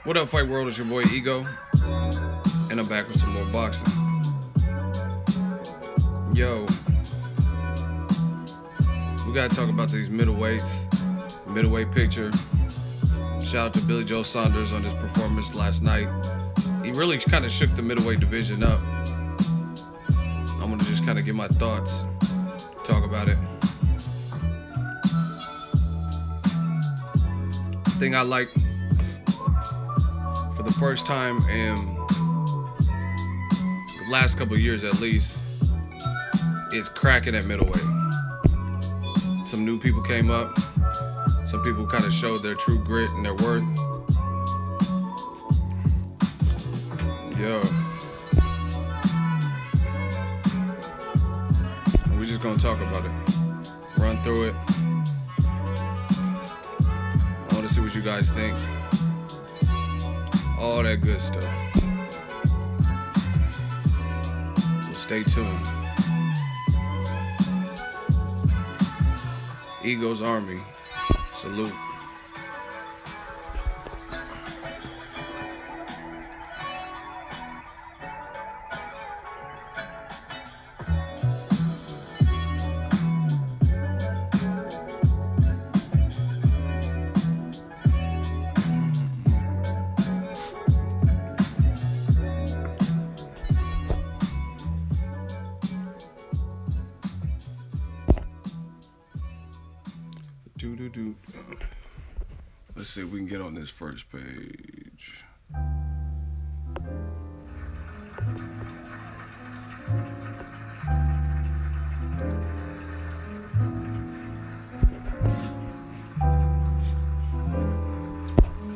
What up, Fight World? It's your boy Ego, and I'm back with some more boxing. Yo, we gotta talk about these middleweight picture. Shout out to Billy Joe Saunders on his performance last night. He really kind of shook the middleweight division up. I'm gonna just kind of give my thoughts, talk about it. The thing I like, for the first time in the last couple of years at least, is cracking at middleweight. Some new people came up. Some people kind of showed their true grit and their worth. Yo. We're just gonna talk about it. Run through it. I wanna see what you guys think. All that good stuff. So stay tuned. Ego's Army. Salute. Let's see if we can get on this first page.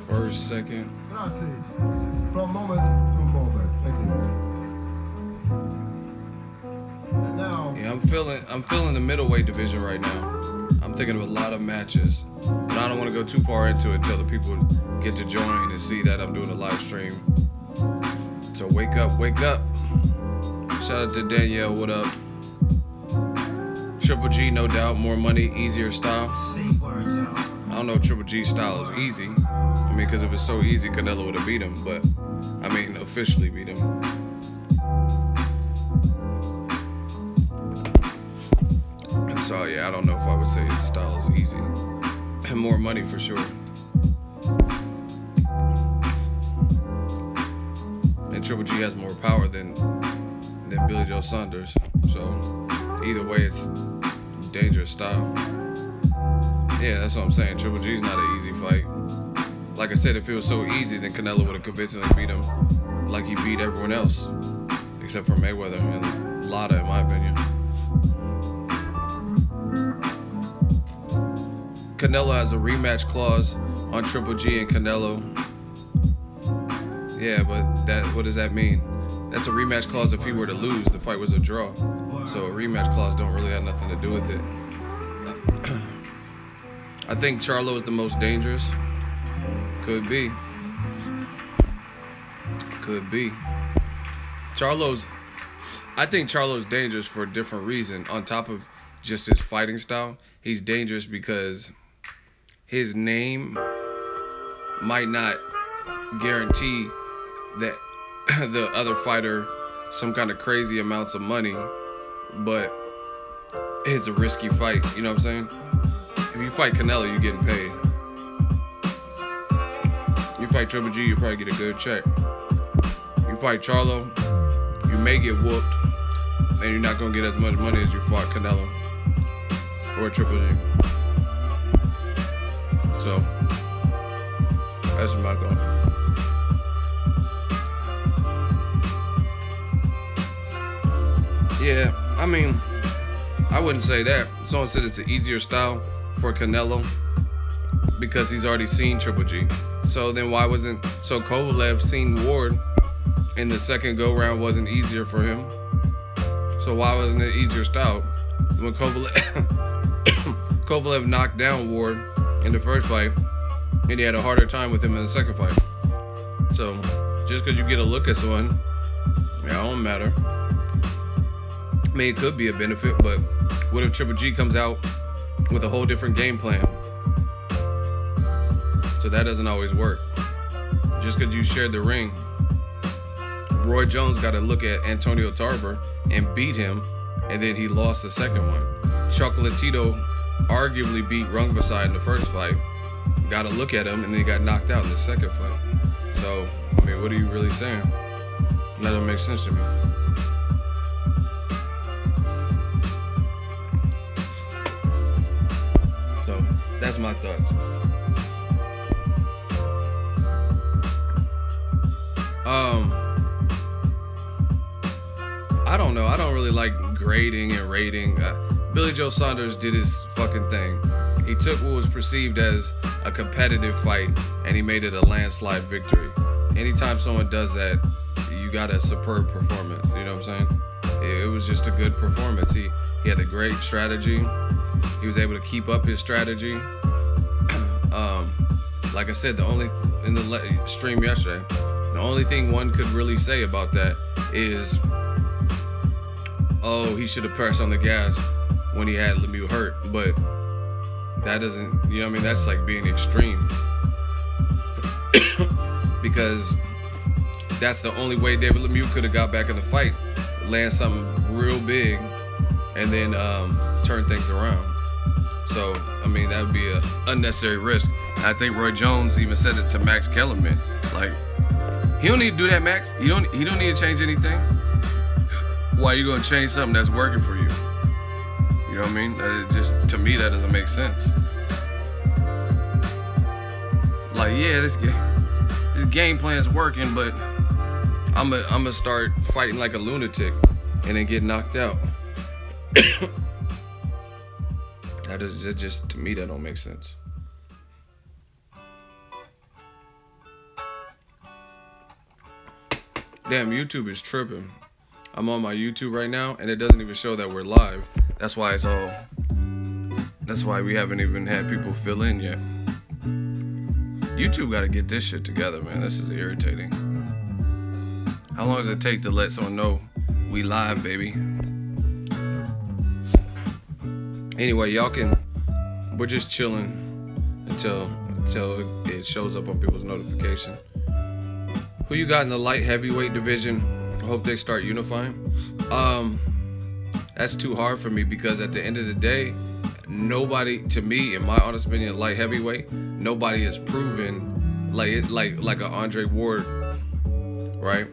First, second. From moment to moment. Thank you. And now, yeah, I'm feeling the middleweight division right now. I'm thinking of a lot of matches, but I don't want to go too far into it until the people get to join and see that I'm doing a live stream. So wake up, wake up. Shout out to Danielle, what up? Triple G, no doubt, more money, easier style. I don't know if Triple G's style is easy. I mean, because if it's so easy, Canelo would have beat him, but I mean, officially beat him. So yeah, I don't know if I would say his style is easy. And more money for sure. And Triple G has more power than Billy Joe Saunders. So either way, it's dangerous style. Yeah, that's what I'm saying. Triple G's not an easy fight. Like I said, if it was so easy, then Canelo would have convincingly beat him like he beat everyone else, except for Mayweather and Lada, in my opinion. Canelo has a rematch clause on Triple G and Canelo. Yeah, but what does that mean? That's a rematch clause if he were to lose. The fight was a draw. So a rematch clause don't really have nothing to do with it. I think Charlo is the most dangerous. Could be. Could be. I think Charlo's dangerous for a different reason. On top of just his fighting style, he's dangerous because his name might not guarantee that the other fighter some kind of crazy amounts of money, but it's a risky fight, you know what I'm saying? If you fight Canelo, you're getting paid. You fight Triple G, you probably get a good check. You fight Charlo, you may get whooped, and you're not gonna get as much money as you fought Canelo or Triple G. So, that's my thought. Yeah, I mean, I wouldn't say that. Someone said it's an easier style for Canelo because he's already seen Triple G. So then why wasn't, so Kovalev seen Ward and the second go round wasn't easier for him. So why wasn't it easier style? When Kovalev knocked down Ward in the first fight, and he had a harder time with him in the second fight. So just because you get a look at someone, yeah, it don't matter. I mean, it could be a benefit, but what if Triple G comes out with a whole different game plan? So that doesn't always work. just because you shared the ring, Roy Jones got to look at Antonio Tarver and beat him, and then he lost the second one. Chocolatito arguably beat Rungvisai in the first fight, got to look at him, and then he got knocked out in the second fight. So, I mean, what are you really saying? That doesn't make sense to me. So, that's my thoughts. I don't know. I don't really like grading and rating. Billy Joe Saunders did his fucking thing. He took what was perceived as a competitive fight and he made it a landslide victory. Anytime someone does that, you got a superb performance. You know what I'm saying? It was just a good performance. He had a great strategy. He was able to keep up his strategy. Like I said, in the stream yesterday, the only thing one could really say about that is, oh, he should have pressed on the gas when he had Lemieux hurt. But that doesn't, you know what I mean? That's like being extreme. Because that's the only way David Lemieux could have got back in the fight, land something real big, and then turn things around. So, I mean, that would be an unnecessary risk. I think Roy Jones even said it to Max Kellerman. Like, he don't need to do that, Max. He don't need to change anything. Why are you gonna change something that's working for you? You know what I mean? To me, that doesn't make sense. Like, yeah, this game plan's working, but I'm gonna start fighting like a lunatic and then get knocked out. That just, to me, that don't make sense. Damn, YouTube is tripping. I'm on my YouTube right now, and it doesn't even show that we're live. That's why we haven't even had people fill in yet. YouTube got to get this shit together, man. This is irritating. How long does it take to let someone know we live, baby? Anyway, we're just chilling until it shows up on people's notification. Who you got in the light heavyweight division? I hope they start unifying. That's too hard for me because at the end of the day, nobody, to me, in my honest opinion, light heavyweight, nobody has proven like a Andre Ward, right?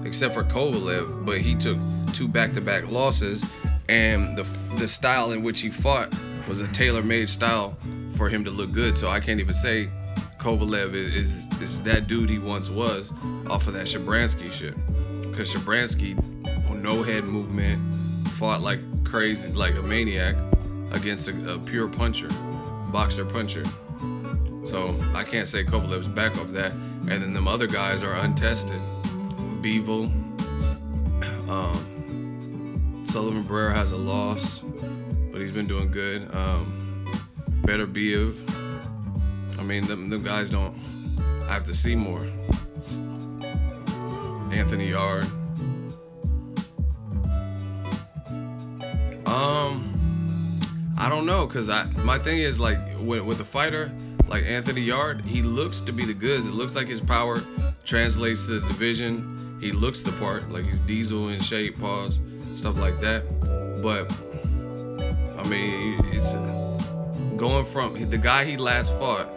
Except for Kovalev, but he took 2 back-to-back losses, and the style in which he fought was a tailor-made style for him to look good. So I can't even say Kovalev is that dude he once was off of that Shabransky shit. Because Shabransky, no head movement, fought like crazy, like a maniac against a pure puncher, boxer puncher. So I can't say Kovalev's back off that. And then them other guys are untested. Bivol, Sullivan Barrera has a loss, but he's been doing good. Beterbiev, I mean, them guys don't. I have to see more. Anthony Yard. I don't know, cause my thing is like with a fighter like Anthony Yard, he looks to be the goods. It looks like his power translates to the division. He looks the part, like he's diesel in shape, pause, stuff like that. But I mean, it's going from the guy he last fought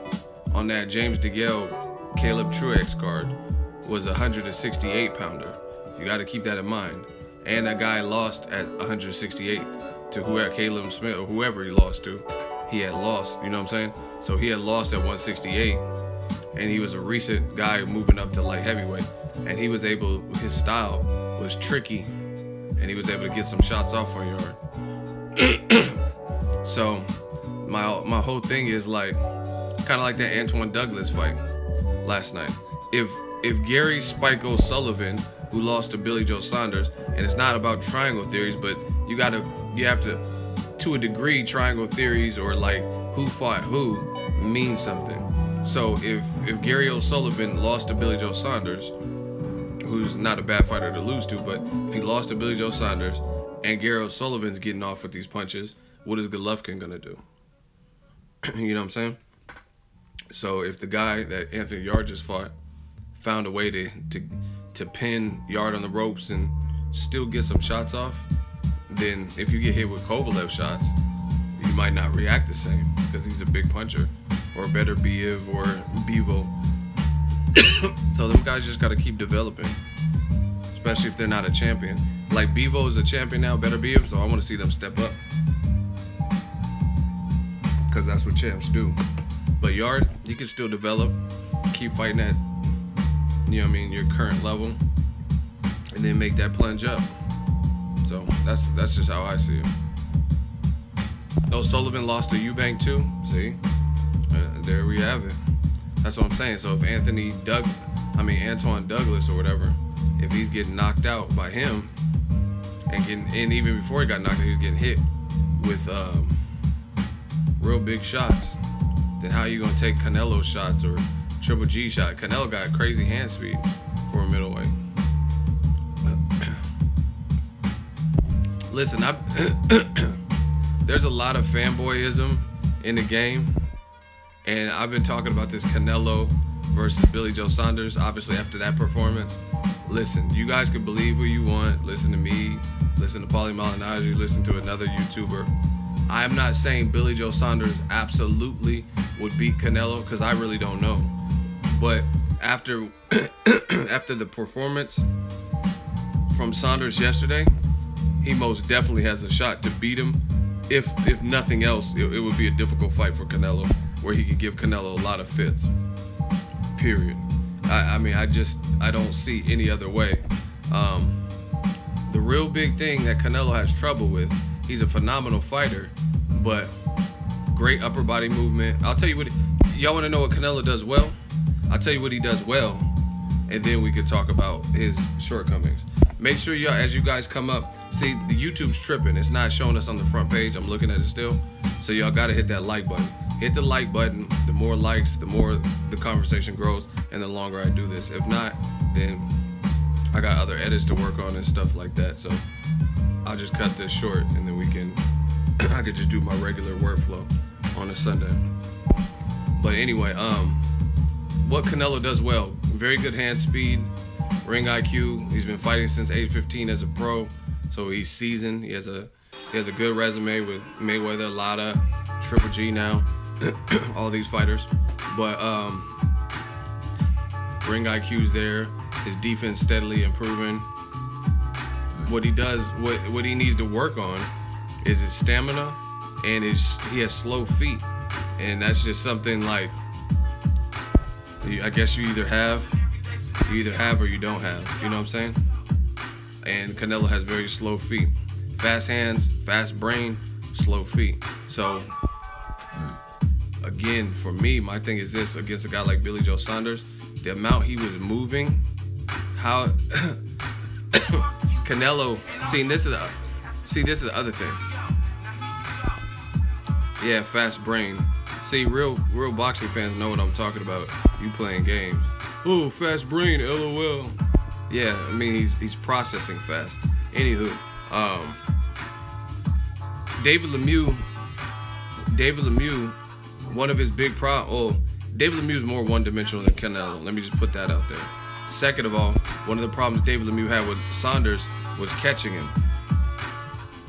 on that James DeGale Caleb Truex card was a 168 pounder. You got to keep that in mind. And that guy lost at 168 to whoever, Caleb Smith or whoever he lost to. He had lost, you know what I'm saying? So he had lost at 168, and he was a recent guy moving up to light heavyweight. And he was able, his style was tricky, and he was able to get some shots off on Yard. So my whole thing is like, kind of like that Antoine Douglas fight last night. If Gary Spike O'Sullivan, who lost to Billy Joe Saunders, and it's not about triangle theories, but you have to a degree, triangle theories or like who fought who mean something. So if Gary O'Sullivan lost to Billy Joe Saunders, who's not a bad fighter to lose to, but if he lost to Billy Joe Saunders and Gary O'Sullivan's getting off with these punches, what is Golovkin gonna do? You know what I'm saying? So if the guy that Anthony Yard just fought found a way to pin Yard on the ropes and still get some shots off, then if you get hit with Kovalev shots, you might not react the same because he's a big puncher, or better Biev or Bevo. So them guys just got to keep developing, especially if they're not a champion. Like Bevo is a champion now, better Biev, so I want to see them step up because that's what champs do. But Yard, you can still develop, keep fighting at, you know what I mean, your current level, and then make that plunge up. So that's just how I see it. Oh, Sullivan lost to Eubank too. See, there we have it. That's what I'm saying. So if Antoine Douglas or whatever, if he's getting knocked out by him, and even before he got knocked out, he was getting hit with real big shots, then how are you gonna take Canelo shots or Triple G shot? Canelo got crazy hand speed for a middleweight. Listen, there's a lot of fanboyism in the game, and I've been talking about this Canelo versus Billy Joe Saunders, obviously after that performance. Listen, you guys can believe who you want. Listen to me, listen to Paulie Malignaggi, listen to another YouTuber. I'm not saying Billy Joe Saunders absolutely would beat Canelo, because I really don't know. But after the performance from Saunders yesterday, he most definitely has a shot to beat him. If nothing else, it would be a difficult fight for Canelo, where he could give Canelo a lot of fits. Period. I mean, I don't see any other way. The real big thing that Canelo has trouble with, he's a phenomenal fighter, but great upper body movement. I'll tell you what, y'all want to know what Canelo does well? I'll tell you what he does well, and then we could talk about his shortcomings. Make sure y'all, as you guys come up, see, the YouTube's tripping. It's not showing us on the front page. I'm looking at it still. So y'all gotta hit that like button. Hit the like button. The more likes, the more the conversation grows, and the longer I do this. If not, then I got other edits to work on and stuff like that. So I'll just cut this short, and then we can, I could just do my regular workflow on a Sunday. But anyway, what Canelo does well, very good hand speed, ring IQ. He's been fighting since age 15 as a pro, so he's seasoned. He has a good resume with Mayweather, Lada, Triple G now, all these fighters. But ring IQ's there. His defense steadily improving. What he does, what he needs to work on is his stamina, and he has slow feet, and that's just something like, I guess you either have or you don't have. You know what I'm saying? And Canelo has very slow feet. Fast hands, fast brain, slow feet. So, again, for me, my thing is this, against a guy like Billy Joe Saunders, the amount he was moving, how Canelo, this is the other thing. Yeah, fast brain. See, real boxing fans know what I'm talking about. You playing games. Oh, fast brain, LOL. Yeah, I mean, he's processing fast. Anywho, David Lemieux, one of his big David Lemieux is more one-dimensional than Canelo. Let me just put that out there. Second of all, one of the problems David Lemieux had with Saunders was catching him.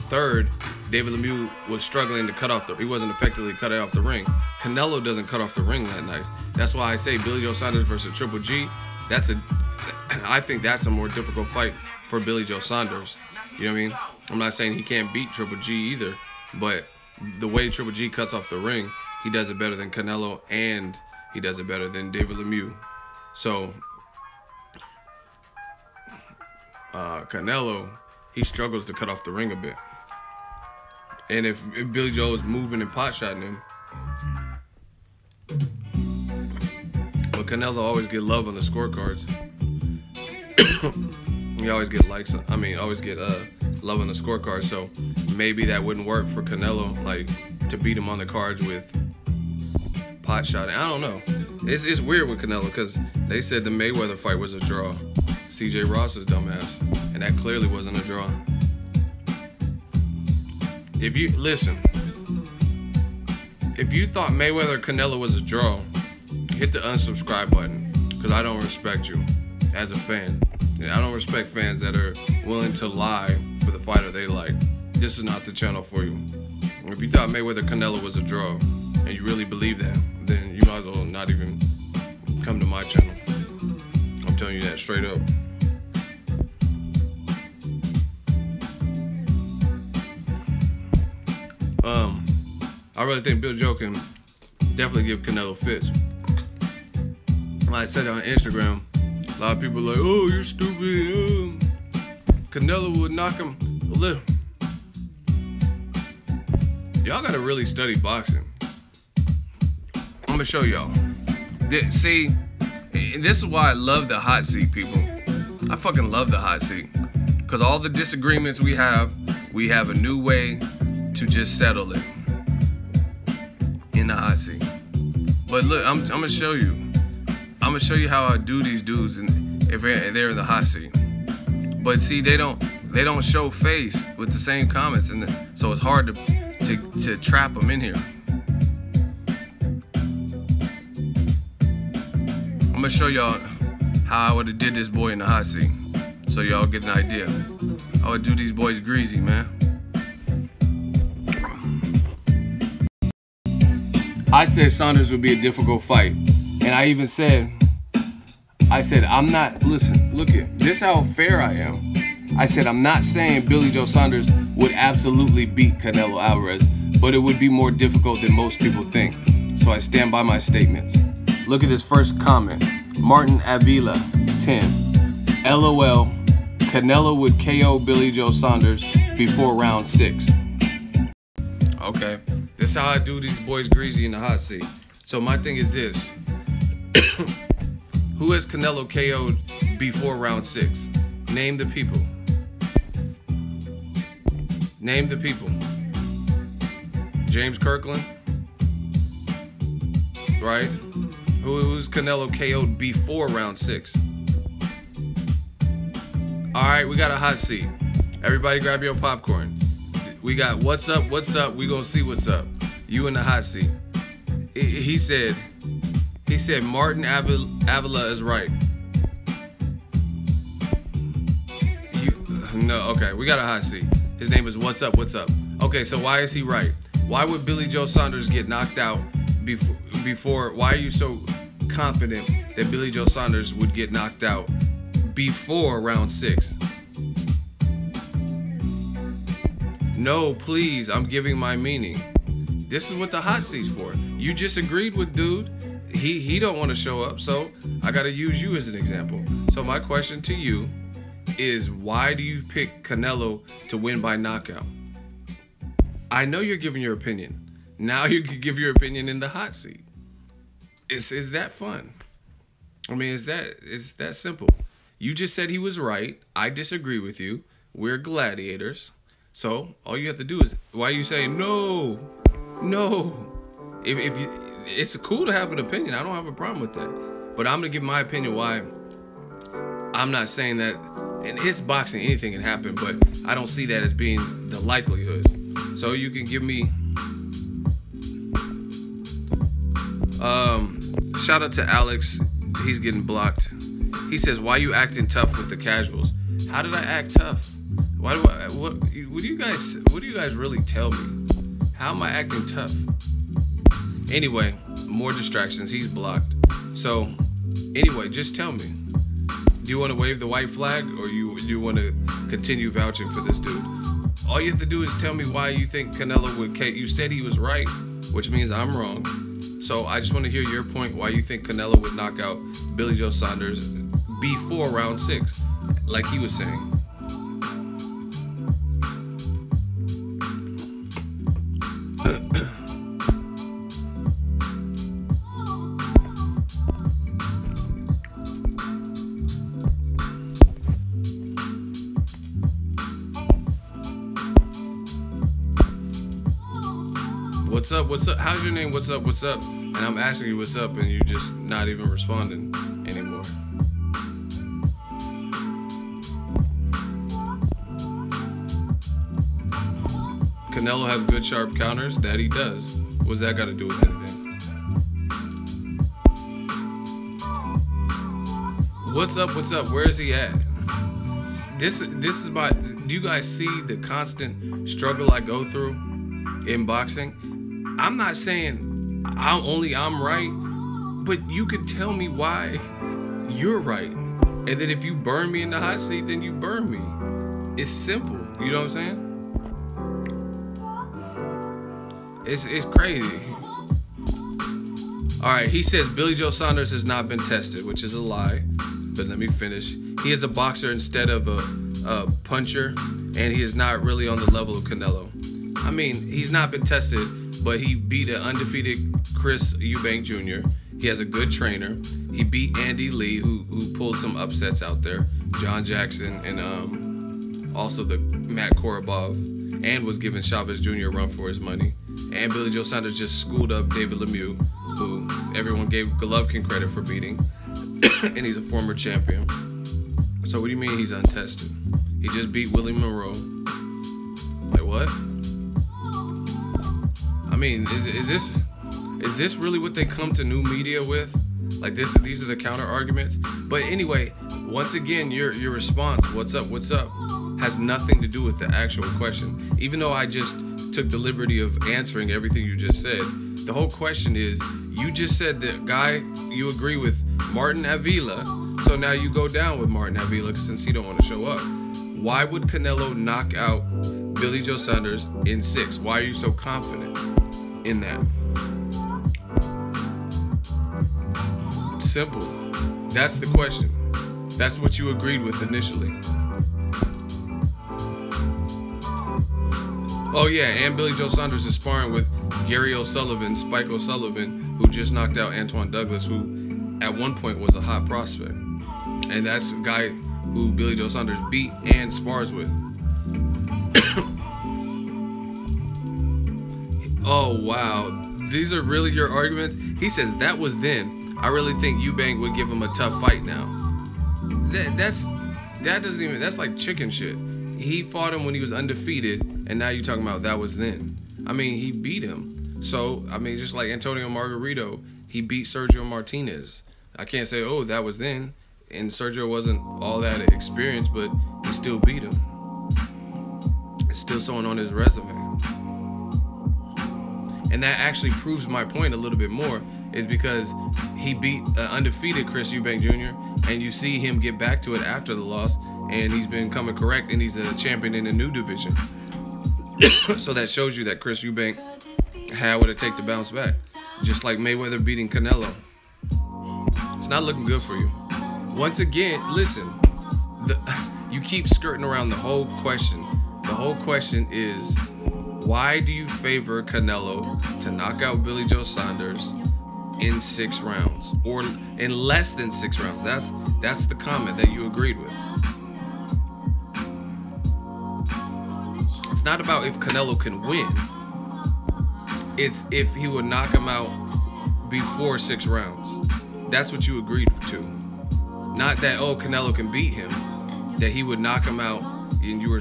Third, David Lemieux was struggling to cut off he wasn't effectively cutting off the ring. Canelo doesn't cut off the ring that nice. That's why I say Billy Joe Saunders versus Triple G, I think that's a more difficult fight for Billy Joe Saunders. You know what I mean? I'm not saying he can't beat Triple G either, but the way Triple G cuts off the ring, he does it better than Canelo, and he does it better than David Lemieux. So, Canelo, he struggles to cut off the ring a bit. And if Billy Joe is moving and pot-shotting him, but Canelo always get love on the scorecards. He always get likes. I mean, always get love on the scorecard. So maybe that wouldn't work for Canelo, like to beat him on the cards with pot-shotting. I don't know. It's weird with Canelo because they said the Mayweather fight was a draw. CJ Ross's dumbass, and that clearly wasn't a draw. If you thought Mayweather Canelo was a draw, hit the unsubscribe button. because I don't respect you as a fan. I don't respect fans that are willing to lie for the fighter they like. This is not the channel for you. If you thought Mayweather Canelo was a draw and you really believe that, then you might as well not even come to my channel. I'm telling you that straight up. I really think Bill Joe can definitely give Canelo fits. Like I said on Instagram, a lot of people are like, oh, you're stupid. Canelo would knock him a little. Y'all gotta really study boxing. I'm gonna show y'all. See, this is why I love the hot seat, people. I fucking love the hot seat. Because all the disagreements we have a new way to just settle it in the hot seat. But look, I'm gonna show you. I'm gonna show you how I do these dudes if they're in the hot seat. But see, they don't show face with the same comments, and so it's hard to trap them in here. I'm gonna show y'all how I would have did this boy in the hot seat, so y'all get an idea. I would do these boys greasy, man. I said Saunders would be a difficult fight, and I even said, I'm not, listen, look at this, how fair I am. I said, I'm not saying Billy Joe Saunders would absolutely beat Canelo Alvarez, but it would be more difficult than most people think. So I stand by my statements. Look at his first comment. Martin Avila, 10. LOL, Canelo would KO Billy Joe Saunders before round 6. Okay, this is how I do these boys greasy in the hot seat. So my thing is this. Who has Canelo KO'd before round 6? Name the people. Name the people. James Kirkland, right? Who's Canelo KO'd before round 6? All right, we got a hot seat. Everybody grab your popcorn. We got what's up, what's up. We gonna see what's up. You in the hot seat. He said Martin Avila is right. No, okay, we got a hot seat. His name is what's up, what's up. Okay, so why is he right? Why would Billy Joe Saunders get knocked out before? Why are you so confident that Billy Joe Saunders would get knocked out before round 6? No, please, I'm giving my meaning. This is what the hot seat's for. You just agreed with dude. He don't want to show up, so I gotta use you as an example. So my question to you is, why do you pick Canelo to win by knockout? I know you're giving your opinion. Now you can give your opinion in the hot seat. Is that fun? I mean, it's that simple. You just said he was right. I disagree with you. We're gladiators. So all you have to do is, why are you saying no? If you, it's cool to have an opinion. I don't have a problem with that. But I'm gonna give my opinion why I'm not saying that. And it's boxing, anything can happen, but I don't see that as being the likelihood. So you can give me shout out to Alex. He's getting blocked. He says, why you acting tough with the casuals? How did I act tough? Why do I, what do you guys really tell me? How am I acting tough? Anyway, more distractions. He's blocked. So anyway, just tell me. Do you want to wave the white flag, or do you want to continue vouching for this dude? All you have to do is tell me why you think Canelo would KO. You said he was right, which means I'm wrong. So I just want to hear your point, why you think Canelo would knock out Billy Joe Saunders before round 6, like he was saying. What's up? What's up? How's your name? What's up? What's up? And I'm asking you what's up, and you just not even responding anymore. Canelo has good sharp counters. That he does. What's that got to do with anything? What's up? What's up? Where is he at? This is my. Do you guys see the constant struggle I go through in boxing? I'm not saying I'm right, but you could tell me why you're right, and then if you burn me in the hot seat, then you burn me. It's simple. You know what I'm saying? It's crazy. All right, he says Billy Joe Saunders has not been tested, which is a lie. But let me finish. He is a boxer instead of a puncher, and he is not really on the level of Canelo. I mean, he's not been tested, but he beat an undefeated Chris Eubank Jr. He has a good trainer. He beat Andy Lee, who pulled some upsets out there. John Jackson and also the Matt Korobov, and was giving Chavez Jr. a run for his money. And Billy Joe Saunders just schooled up David Lemieux, who everyone gave Golovkin credit for beating, and he's a former champion. So what do you mean he's untested? He just beat Willie Monroe. Like what? I mean, is this really what they come to new media with? Like these are the counter arguments. But anyway, once again, your response, what's up, has nothing to do with the actual question. Even though I just took the liberty of answering everything you just said, the whole question is, you just said the guy you agree with, Martin Avila, so now you go down with Martin Avila since he don't want to show up. Why would Canelo knock out Billy Joe Saunders in 6? Why are you so confident in that? Simple. That's the question. That's what you agreed with initially. Oh yeah, and Billy Joe Saunders is sparring with Gary O'Sullivan, Spike O'Sullivan, who just knocked out Antoine Douglas, who at one point was a hot prospect. And that's a guy who Billy Joe Saunders beat and spars with. Oh wow, these are really your arguments? He says that was then. I really think Eubank would give him a tough fight now. That's like chicken shit. He fought him when he was undefeated, and now you're talking about that was then. I mean, he beat him. So, I mean, just like Antonio Margarito, he beat Sergio Martinez. I can't say, oh, that was then. And Sergio wasn't all that experienced, but he still beat him. It's still someone on his resume. And that actually proves my point a little bit more, is because he beat undefeated Chris Eubank Jr., and you see him get back to it after the loss, and he's been coming correct, and he's a champion in a new division. So that shows you that Chris Eubank had what it take to bounce back. Just like Mayweather beating Canelo. It's not looking good for you. Once again, listen, you keep skirting around the whole question. The whole question is, why do you favor Canelo to knock out Billy Joe Saunders in 6 rounds? Or in less than 6 rounds? That's the comment that you agreed with. It's not about if Canelo can win. It's if he would knock him out before 6 rounds. That's what you agreed to. Not that, oh, Canelo can beat him. That he would knock him out, and you were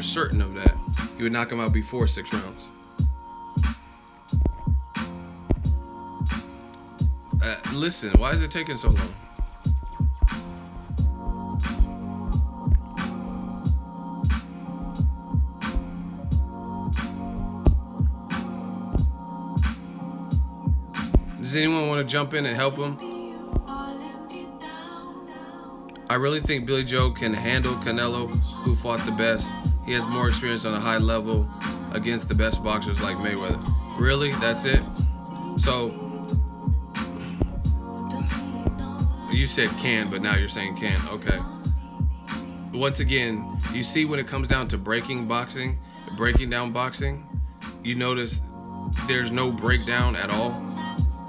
certain of that. He would knock him out before 6 rounds. Listen, why is it taking so long? Does anyone want to jump in and help him? I really think Billy Joe can handle Canelo, who fought the best. He has more experience on a high level against the best boxers like Mayweather. Really? That's it? So, you said can, but now you're saying can. Okay. Once again, you see when it comes down to breaking down boxing, you notice there's no breakdown at all.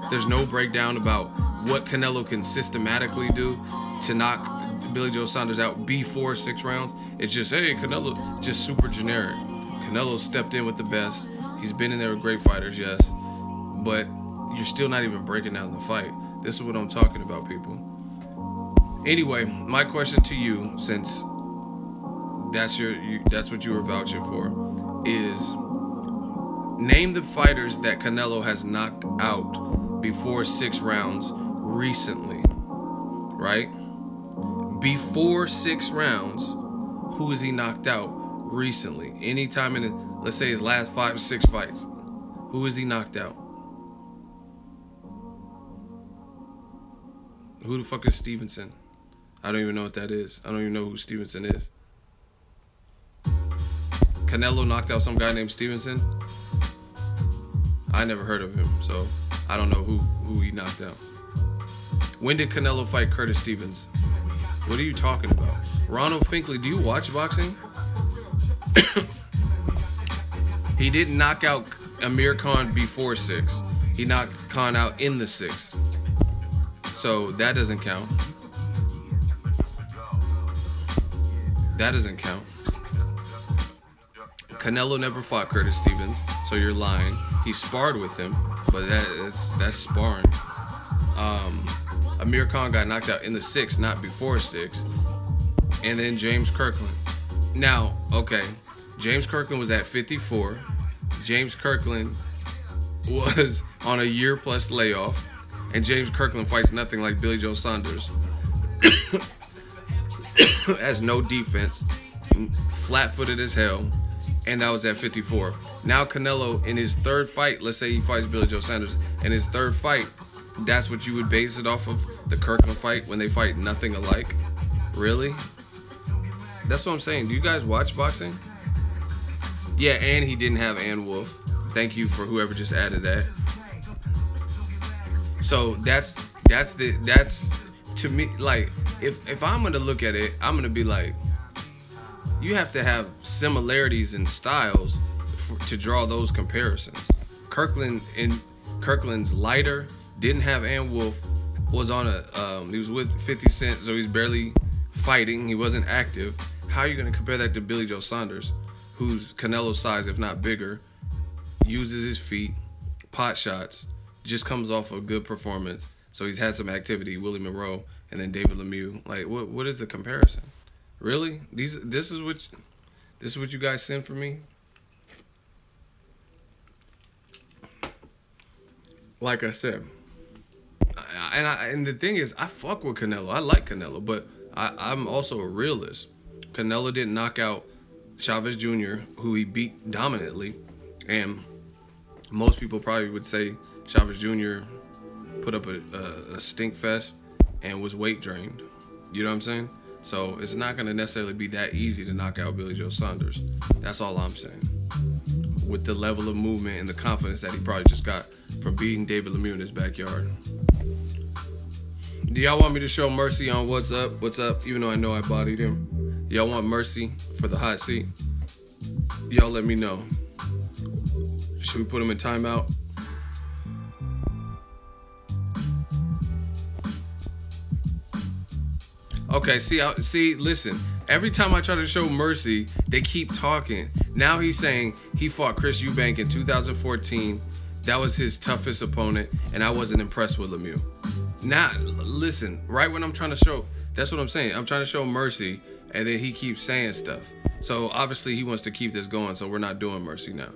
There's no breakdown about what Canelo can systematically do to knock Billy Joe Saunders out before 6 rounds. It's just, hey, Canelo, just super generic. Canelo stepped in with the best. He's been in there with great fighters, yes. But you're still not even breaking down the fight. This is what I'm talking about, people. Anyway, my question to you, since that's what you were vouching for, is name the fighters that Canelo has knocked out before 6 rounds recently, right? before 6 rounds, who has he knocked out recently? Anytime in, let's say, his last 5 or 6 fights, who has he knocked out? Who the fuck is Stevenson? I don't even know what that is. I don't even know who Stevenson is. Canelo knocked out some guy named Stevenson. I never heard of him, so I don't know who he knocked out. When did Canelo fight Curtis Stevens? What are you talking about? Ronald Finkley, do you watch boxing? He didn't knock out Amir Khan before 6. He knocked Khan out in the 6th. So that doesn't count. That doesn't count. Canelo never fought Curtis Stevens, so you're lying. He sparred with him, but that's sparring. Amir Khan got knocked out in the 6th, not before 6. And then James Kirkland. Now, okay, James Kirkland was at 54. James Kirkland was on a year-plus layoff. And James Kirkland fights nothing like Billy Joe Saunders. Has no defense, flat-footed as hell, and that was at 54. Now Canelo, in his 3rd fight, let's say he fights Billy Joe Saunders, in his 3rd fight, that's what you would base it off of, the Kirkland fight, when they fight nothing alike? Really? That's what I'm saying. Do you guys watch boxing? Yeah, and he didn't have Ann Wolf. Thank you for whoever just added that. So that's to me, like, if I'm gonna look at it, I'm gonna be like, you have to have similarities in styles to draw those comparisons. Kirkland's lighter, didn't have Ann Wolf, was on he was with 50 Cent, so he's barely fighting, he wasn't active. How are you gonna compare that to Billy Joe Saunders, who's Canelo's size, if not bigger, uses his feet, pot shots, just comes off a good performance, so he's had some activity, Willie Monroe, and then David Lemieux. Like, what is the comparison? Really? This is what you guys sent for me? Like I said, and the thing is, I fuck with Canelo. I like Canelo, but I'm also a realist. Canelo didn't knock out Chavez Jr., who he beat dominantly, and most people probably would say Chavez Jr. put up a stink fest and was weight drained. You know what I'm saying? So it's not going to necessarily be that easy to knock out Billy Joe Saunders. That's all I'm saying. With the level of movement and the confidence that he probably just got from beating David Lemieux in his backyard. Do y'all want me to show Mercy on What's Up? What's Up? Even though I know I bodied him. Y'all want Mercy for the hot seat? Y'all let me know. Should we put him in timeout? Okay, see, listen. Every time I try to show Mercy, they keep talking. Now he's saying he fought Chris Eubank in 2014. That was his toughest opponent, and I wasn't impressed with Lemieux. Now, listen, right when I'm trying to show, that's what I'm saying. I'm trying to show Mercy, and then he keeps saying stuff. So obviously he wants to keep this going, so we're not doing Mercy now.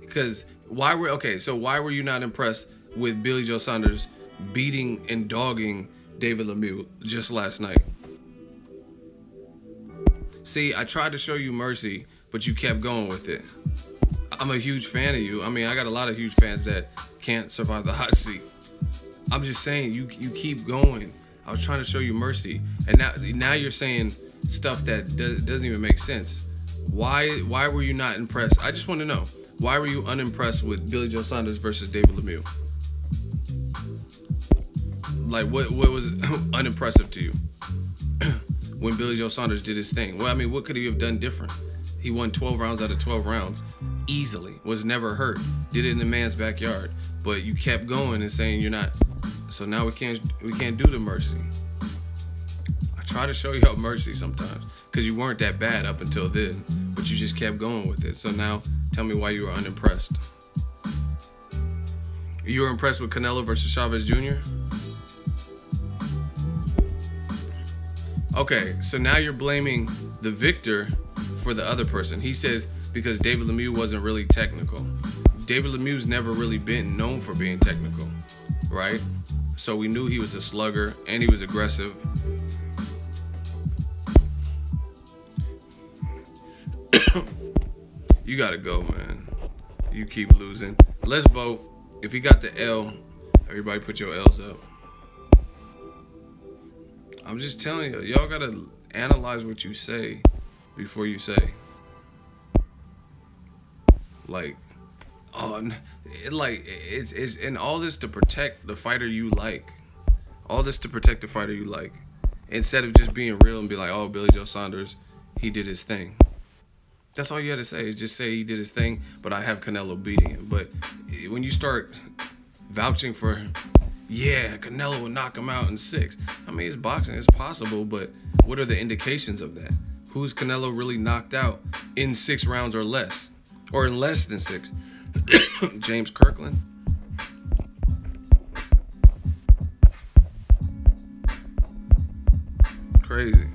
Because why were you not impressed with Billy Joe Saunders beating and dogging David Lemieux just last night? See, I tried to show you Mercy, but you kept going with it. I'm a huge fan of you. I mean, I got a lot of huge fans that can't survive the hot seat. I'm just saying, you keep going. I was trying to show you Mercy, and now you're saying stuff that doesn't even make sense. Why were you not impressed? I just want to know, why were you unimpressed with Billy Joe Saunders versus David Lemieux? Like, what was unimpressive to you when Billy Joe Saunders did his thing? Well, I mean, what could he have done different? He won 12 rounds out of 12 rounds easily, was never hurt, did it in the man's backyard. But you kept going and saying you're not. So now we can't do the Mercy. I try to show you how Mercy sometimes, because you weren't that bad up until then, but you just kept going with it. So now tell me why you were unimpressed. You were impressed with Canelo versus Chavez Jr.? Okay, so now you're blaming the victor for the other person. He says because David Lemieux wasn't really technical. David Lemieux's never really been known for being technical, right? So we knew he was a slugger and he was aggressive. You gotta go, man. You keep losing. Let's vote. If he got the L, everybody put your L's up. I'm just telling you, y'all gotta analyze what you say before you say. Like, oh, it's and all this to protect the fighter you like. All this to protect the fighter you like. Instead of just being real and be like, oh, Billy Joe Saunders, he did his thing. That's all you had to say, is just say he did his thing, but I have Canelo beating him. But when you start vouching for, yeah, Canelo will knock him out in 6. I mean, it's boxing, it's possible, but what are the indications of that? Who's Canelo really knocked out in 6 rounds or less? Or in less than 6? James Kirkland? Crazy.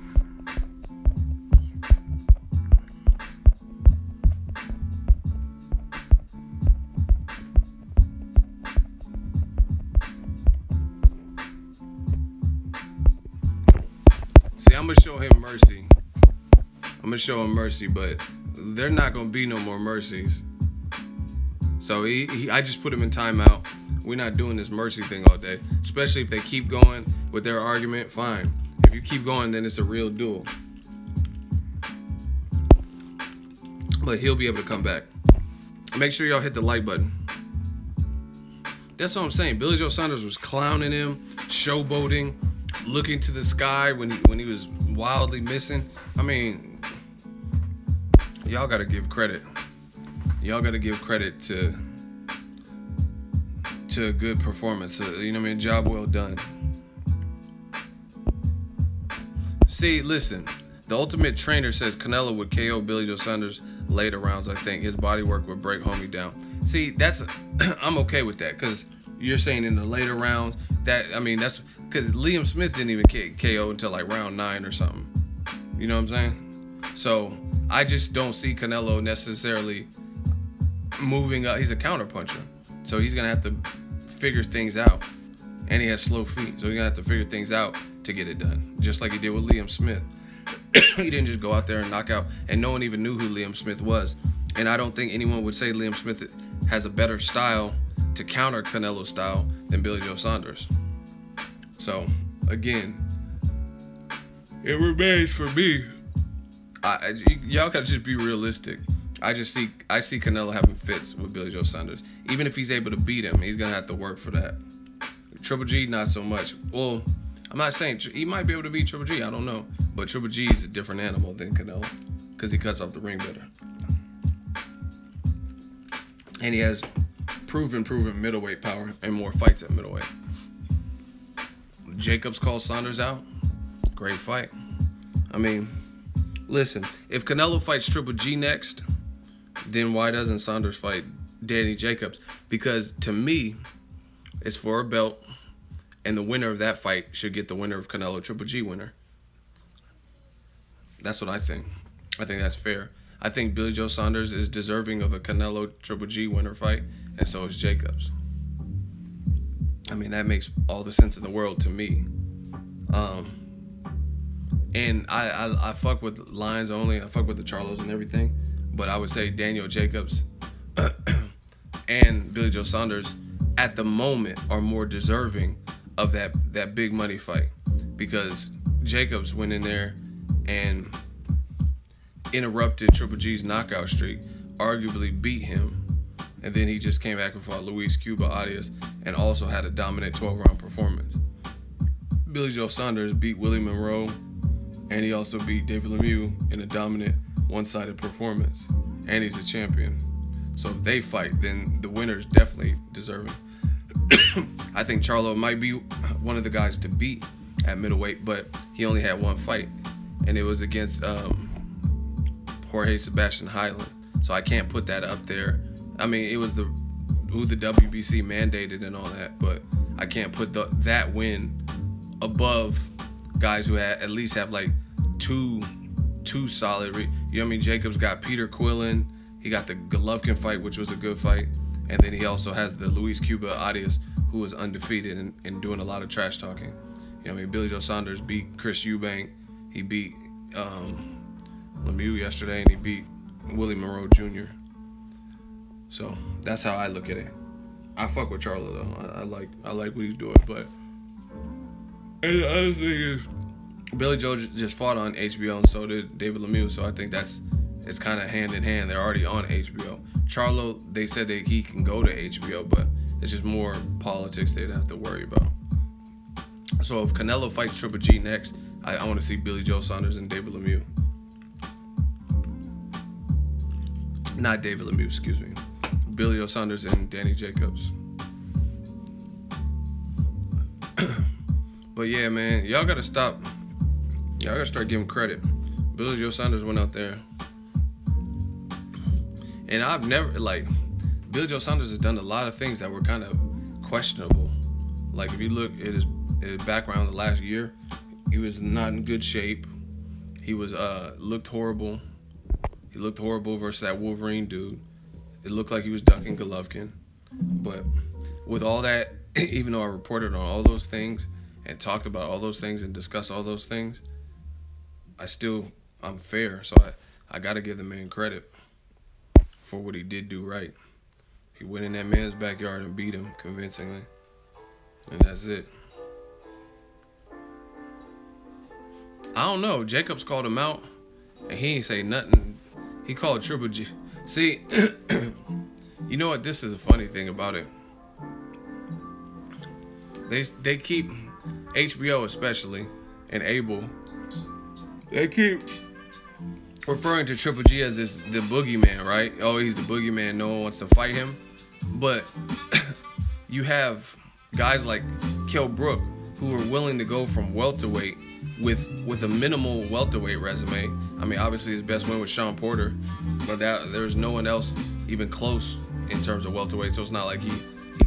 See, I'm going to show him mercy. I'm going to show him mercy, but they're not going to be no more mercies. So I just put him in timeout. We're not doing this mercy thing all day. Especially if they keep going with their argument, fine. If you keep going, then it's a real duel. But he'll be able to come back. Make sure y'all hit the like button. That's what I'm saying. Billy Joe Saunders was clowning him, showboating, looking to the sky when he was wildly missing. I mean, y'all gotta give credit. Y'all gotta give credit to a good performance. You know what I mean? Job well done. See, listen. The Ultimate Trainer says Canelo would KO Billy Joe Saunders later rounds. I think his body work would break homie down. See, that's I'm okay with that, because you're saying in the later rounds. That, I mean, that's because Liam Smith didn't even KO until like round 9 or something. You know what I'm saying? So I just don't see Canelo necessarily moving up. He's a counterpuncher, so he's gonna have to figure things out, and he has slow feet, so he's gonna have to figure things out to get it done, just like he did with Liam Smith. He didn't just go out there and knock out, and no one even knew who Liam Smith was. And I don't think anyone would say Liam Smith has a better style to counter Canelo's style than Billy Joe Saunders. So again, it remains for me. Y'all gotta just be realistic. I see Canelo having fits with Billy Joe Saunders. Even if he's able to beat him, he's gonna have to work for that. Triple G, not so much. Well, I'm not saying he might be able to beat Triple G. I don't know, but Triple G is a different animal than Canelo because he cuts off the ring better, and he has proven middleweight power and more fights at middleweight. Jacobs calls Saunders out. Great fight. I mean, listen, if Canelo fights Triple G next, then why doesn't Saunders fight Danny Jacobs? Because to me, it's for a belt, and the winner of that fight should get the winner of Canelo Triple G winner. That's what I think. I think that's fair. I think Billy Joe Saunders is deserving of a Canelo Triple G winner fight, and so is Jacobs. I mean, that makes all the sense in the world to me. And I fuck with lines only. I fuck with the Charlos and everything. But I would say Daniel Jacobs and Billy Joe Saunders at the moment are more deserving of that big money fight, because Jacobs went in there and interrupted Triple G's knockout streak, arguably beat him, and then he just came back and fought Luis Cuba Arias and also had a dominant 12-round performance. Billy Joe Saunders beat Willie Monroe, and he also beat David Lemieux in a dominant one-sided performance, and he's a champion. So if they fight, then the winner's definitely deserving. I think Charlo might be one of the guys to beat at middleweight, but he only had one fight, and it was against Jorge Sebastian Highland. So I can't put that up there. I mean, it was who the WBC mandated and all that, but I can't put that win above guys who at least have like two solid. You know what I mean? Jacobs got Peter Quillen. He got the Golovkin fight, which was a good fight, and then he also has the Luis Cuba Arias, who was undefeated and doing a lot of trash talking. You know what I mean? Billy Joe Saunders beat Chris Eubank. He beat Lemieux yesterday, and he beat Willie Monroe Jr. So that's how I look at it. I fuck with Charlo though. I like what he's doing, but and the other thing is Billy Joe just fought on HBO, and so did David Lemieux. So I think it's kind of hand in hand. They're already on HBO. Charlo, they said that he can go to HBO, but it's just more politics they'd have to worry about. So if Canelo fights Triple G next, I want to see Billy Joe Saunders and David Lemieux. Not David Lemieux, excuse me. Billy Joe Saunders and Danny Jacobs. But yeah, man, y'all gotta stop. Y'all gotta start giving credit. Billy Joe Saunders went out there, and I've never, like, Billy Joe Saunders has done a lot of things that were kind of questionable. Like, if you look at his background the last year, he was not in good shape. He was looked horrible. He looked horrible versus that Wolverine dude. It looked like he was ducking Golovkin. But with all that, even though I reported on all those things and talked about all those things and discussed all those things, I'm fair. So I got to give the man credit for what he did do right. He went in that man's backyard and beat him convincingly. And that's it. I don't know. Jacobs called him out, and he ain't say nothing. He called Triple G. See, you know what? This is a funny thing about it. They keep, HBO especially, and Abel, they keep referring to Triple G as the boogeyman, right? Oh, he's the boogeyman. No one wants to fight him. But you have guys like Kell Brook who are willing to go from welterweight with a minimal welterweight resume. I mean, obviously his best win was Sean Porter, but there's no one else even close in terms of welterweight. So it's not like he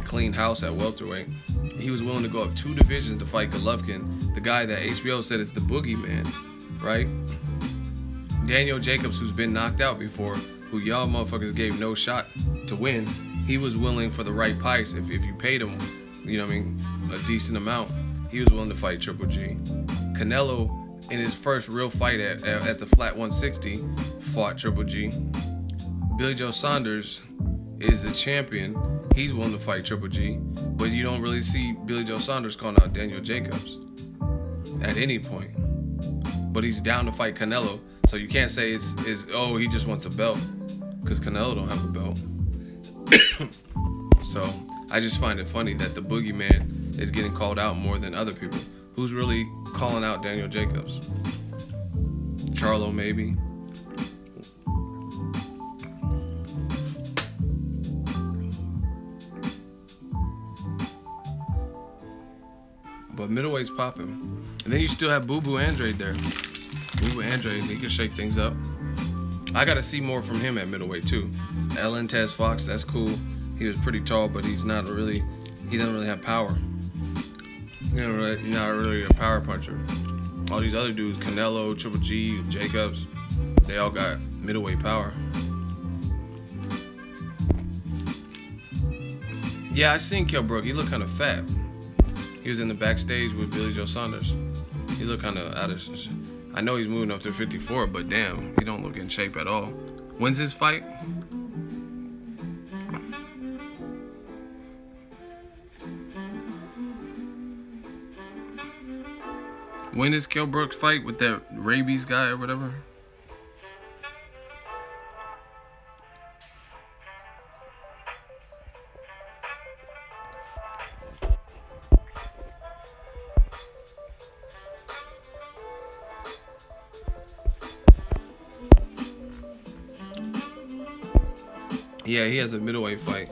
cleaned house at welterweight. He was willing to go up 2 divisions to fight Golovkin, the guy that HBO said is the boogeyman, right? Daniel Jacobs, who's been knocked out before, who y'all motherfuckers gave no shot to win, he was willing for the right price. If you paid him, you know what I mean, a decent amount, he was willing to fight Triple G. Canelo, in his first real fight at the flat 160, fought Triple G. Billy Joe Saunders is the champion. He's willing to fight Triple G, but you don't really see Billy Joe Saunders calling out Daniel Jacobs at any point. But he's down to fight Canelo, so you can't say it's oh, he just wants a belt, because Canelo don't have a belt. So I just find it funny that the boogeyman is getting called out more than other people. Who's really calling out Daniel Jacobs? Charlo, maybe. But middleweight's popping. And then you still have Boo Boo Andrade there. Boo Boo Andrade, he can shake things up. I got to see more from him at middleweight too. Ellen Tez Fox, that's cool. He was pretty tall, but he doesn't really have power. He's not really a power puncher. All these other dudes, Canelo, Triple G, Jacobs, they all got middleweight power. Yeah, I seen Kell Brook. He looked kind of fat. He was in the backstage with Billy Joe Saunders. He looked kind of out of shape. I know he's moving up to 54, but damn, he don't look in shape at all. When's his fight? When is Kell Brook's fight with that rabies guy or whatever? Yeah, he has a middleweight fight.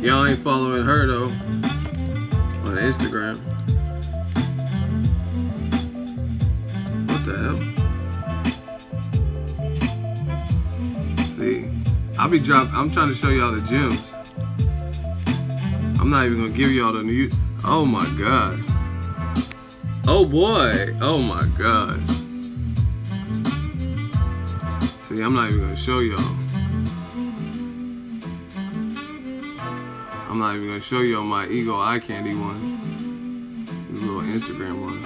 Y'all ain't following her though on Instagram. What the hell? See, I'm trying to show y'all the gyms. I'm not even gonna give y'all the new. Oh my gosh. Oh boy. Oh my gosh. See, I'm not even gonna show y'all. I'm not even gonna show y'all my ego eye candy ones. The little Instagram one.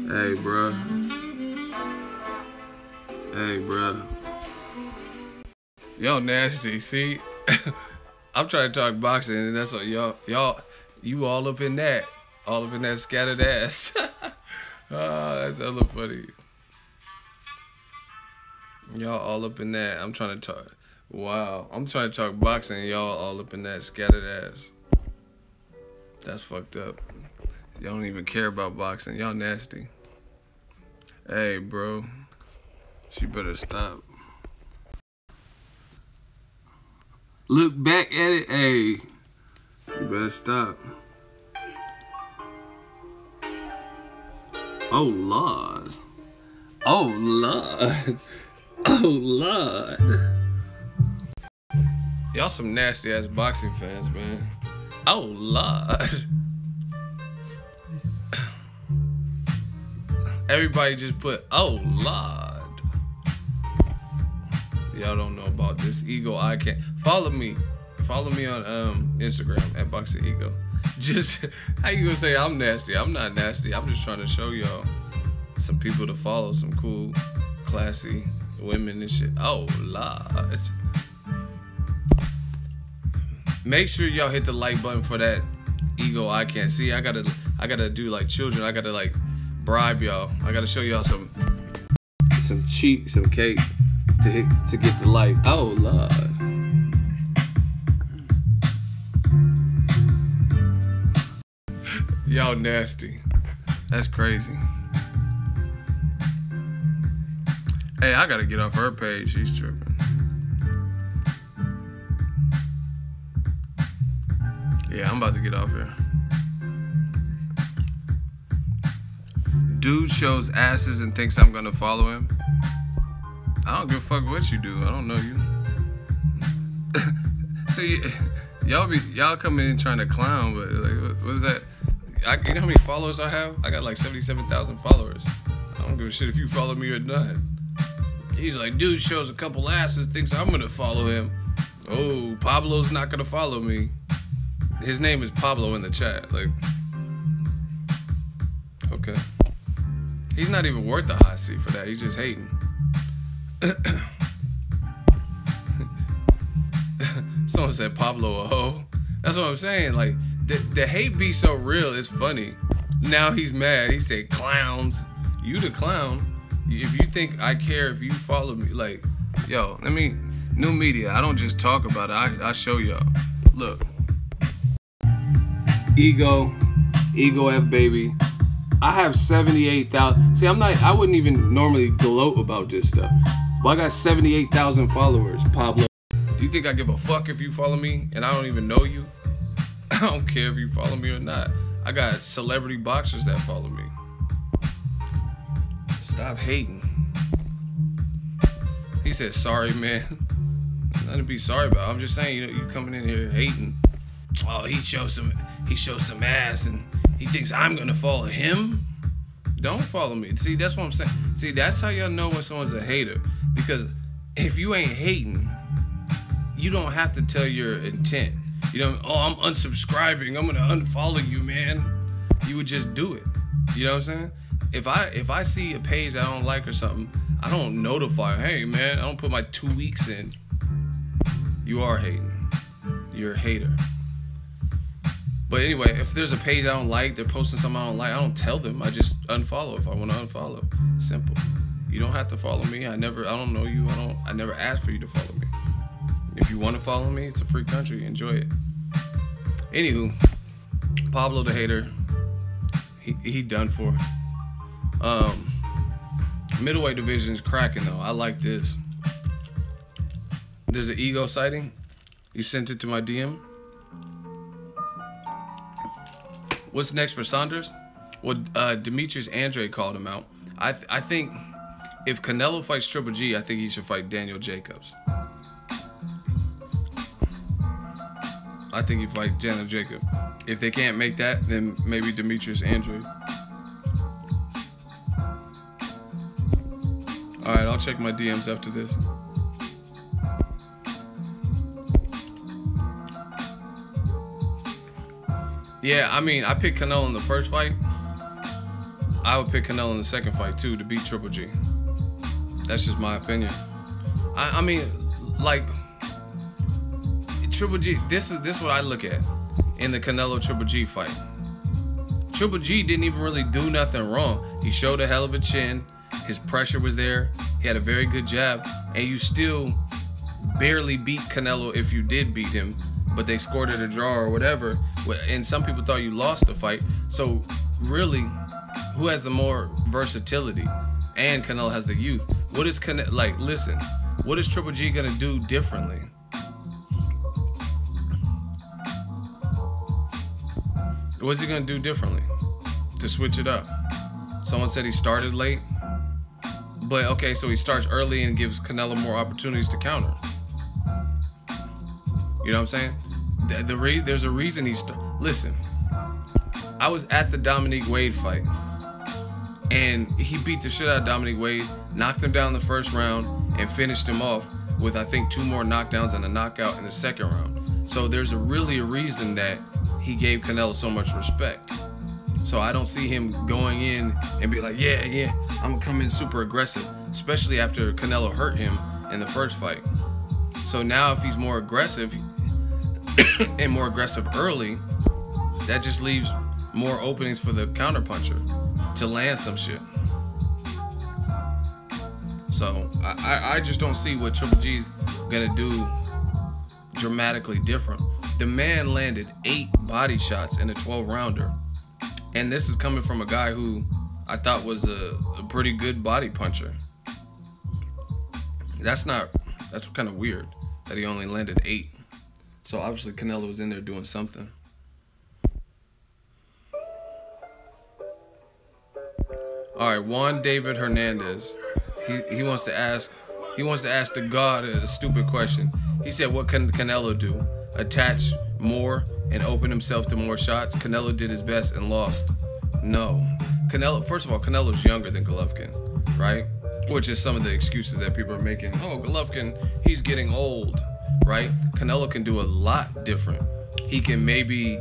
Hey, bruh. Hey, bruh. Y'all nasty, see? I'm trying to talk boxing, and that's what you all up in that. All up in that scattered ass. Oh, that's hella funny. Y'all all up in that. I'm trying to talk. Wow. I'm trying to talk boxing, and y'all all up in that scattered ass. That's fucked up. Y'all don't even care about boxing. Y'all nasty. Hey, bro. She better stop. Look back at it. Hey. You better stop. Oh, Lord. Oh, Lord. Oh, Lord. Y'all some nasty ass boxing fans, man. Oh, Lord. Everybody just put, oh, Lord. Y'all don't know about this ego eye can't. Follow me. Follow me on Instagram at BOXINGEGO. Just, how you gonna say I'm nasty? I'm not nasty. I'm just trying to show y'all some people to follow, some cool, classy women and shit. Oh, Lord. Make sure y'all hit the like button for that ego I can't see. I gotta do like children. I gotta like bribe y'all. I gotta show y'all some cheat, some cake to get the like. Oh, Lord. Y'all nasty. That's crazy. Hey, I gotta get off her page. She's tripping. Yeah, I'm about to get off here. Dude shows asses and thinks I'm gonna follow him. I don't give a fuck what you do. I don't know you. See, y'all coming in trying to clown, but like, what is that? You know how many followers I have? I got like 77,000 followers. I don't give a shit if you follow me or not. He's like, dude shows a couple asses, thinks I'm gonna follow him. Oh, Pablo's not gonna follow me. His name is Pablo in the chat. Like, okay. He's not even worth the hot seat for that. He's just hating. Someone said Pablo a hoe. That's what I'm saying. Like, the hate be so real, it's funny. Now he's mad. He said, clowns. You the clown. If you think I care if you follow me, like, yo, new media. I don't just talk about it. I show y'all. Look. Ego F baby. I have 78,000. See, I wouldn't even normally gloat about this stuff. But I got 78,000 followers, Pablo. Do you think I give a fuck if you follow me and I don't even know you? I don't care if you follow me or not. I got celebrity boxers that follow me. Stop hating. He said, sorry, man. Nothing to be sorry about. I'm just saying, you coming in here hating. Oh, he shows some ass and he thinks I'm gonna follow him. Don't follow me. See, that's what I'm saying. See, that's how y'all know when someone's a hater. Because if you ain't hating, you don't have to tell your intent. You know, oh, I'm unsubscribing. I'm gonna unfollow you, man. You would just do it. You know what I'm saying? If I see a page I don't like or something, I don't notify. Hey, man, I don't put my 2 weeks in. You are hating. You're a hater. But anyway, if there's a page I don't like, they're posting something I don't like, I don't tell them. I just unfollow if I want to unfollow. Simple. You don't have to follow me. I don't know you. I never asked for you to follow me. If you want to follow me, it's a free country. Enjoy it. Anywho, Pablo the hater, he done for. Middleweight division is cracking though. I like this. There's an ego sighting. You sent it to my DM. What's next for Saunders? Well, Demetrius Andre called him out. I think if Canelo fights Triple G, I think he should fight Daniel Jacobs. I think he fight Janet Jacob. If they can't make that, then maybe Demetrius Andrade. All right, I'll check my DMs after this. Yeah, I mean, I picked Canelo in the first fight. I would pick Canelo in the second fight too to beat Triple G. That's just my opinion. I mean, like Triple G. This is what I look at in the Canelo Triple G fight. Triple G didn't even really do nothing wrong. He showed a hell of a chin. His pressure was there. He had a very good jab, and you still barely beat Canelo if you did beat him, but they scored it a draw or whatever. And some people thought you lost the fight. So really, who has the more versatility? And Canelo has the youth. What is Canelo, like, listen, what is Triple G gonna do differently? What's he gonna do differently to switch it up? Someone said he started late, but okay, so he starts early and gives Canelo more opportunities to counter. You know what I'm saying? There's a reason he's listen. I was at the Dominique Wade fight, and he beat the shit out of Dominique Wade, knocked him down the first round, and finished him off with, I think, 2 more knockdowns and a knockout in the second round. So there's really a reason that he gave Canelo so much respect. So I don't see him going in and be like, yeah, I'm coming super aggressive, especially after Canelo hurt him in the first fight. So now if he's more aggressive and more aggressive early, that just leaves more openings for the counterpuncher to land some shit. So I just don't see what Triple G's gonna do dramatically different. The man landed 8 body shots in a 12-rounder. And this is coming from a guy who I thought was a pretty good body puncher. That's kind of weird that he only landed 8. So obviously Canelo was in there doing something. All right, Juan David Hernandez. He wants to ask the God a stupid question. He said, what can Canelo do? Attach more and open himself to more shots? Canelo did his best and lost. No. Canelo, first of all, Canelo's younger than Golovkin, right? Which is some of the excuses that people are making. Oh, Golovkin, he's getting old, right? Canelo can do a lot different. He can maybe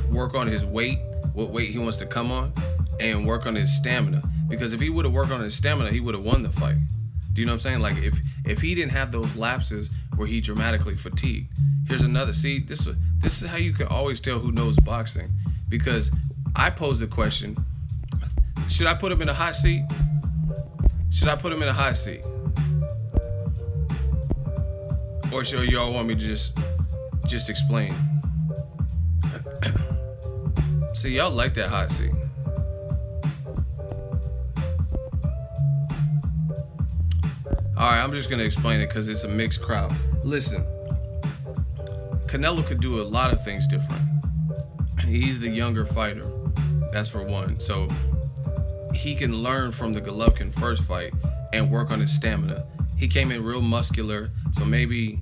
work on his weight, what weight he wants to come on, and work on his stamina. Because if he would have worked on his stamina, he would have won the fight. Do you know what I'm saying? Like if he didn't have those lapses where he dramatically fatigued. Here's another. See, this is how you can always tell who knows boxing. Because I posed the question, should I put him in a hot seat? Should I put him in a hot seat? Or should y'all want me to just explain? See, y'all like that hot seat. Alright, I'm just going to explain it because it's a mixed crowd. Listen, Canelo could do a lot of things different. He's the younger fighter. That's for one. So he can learn from the Golovkin first fight and work on his stamina. He came in real muscular, so maybe,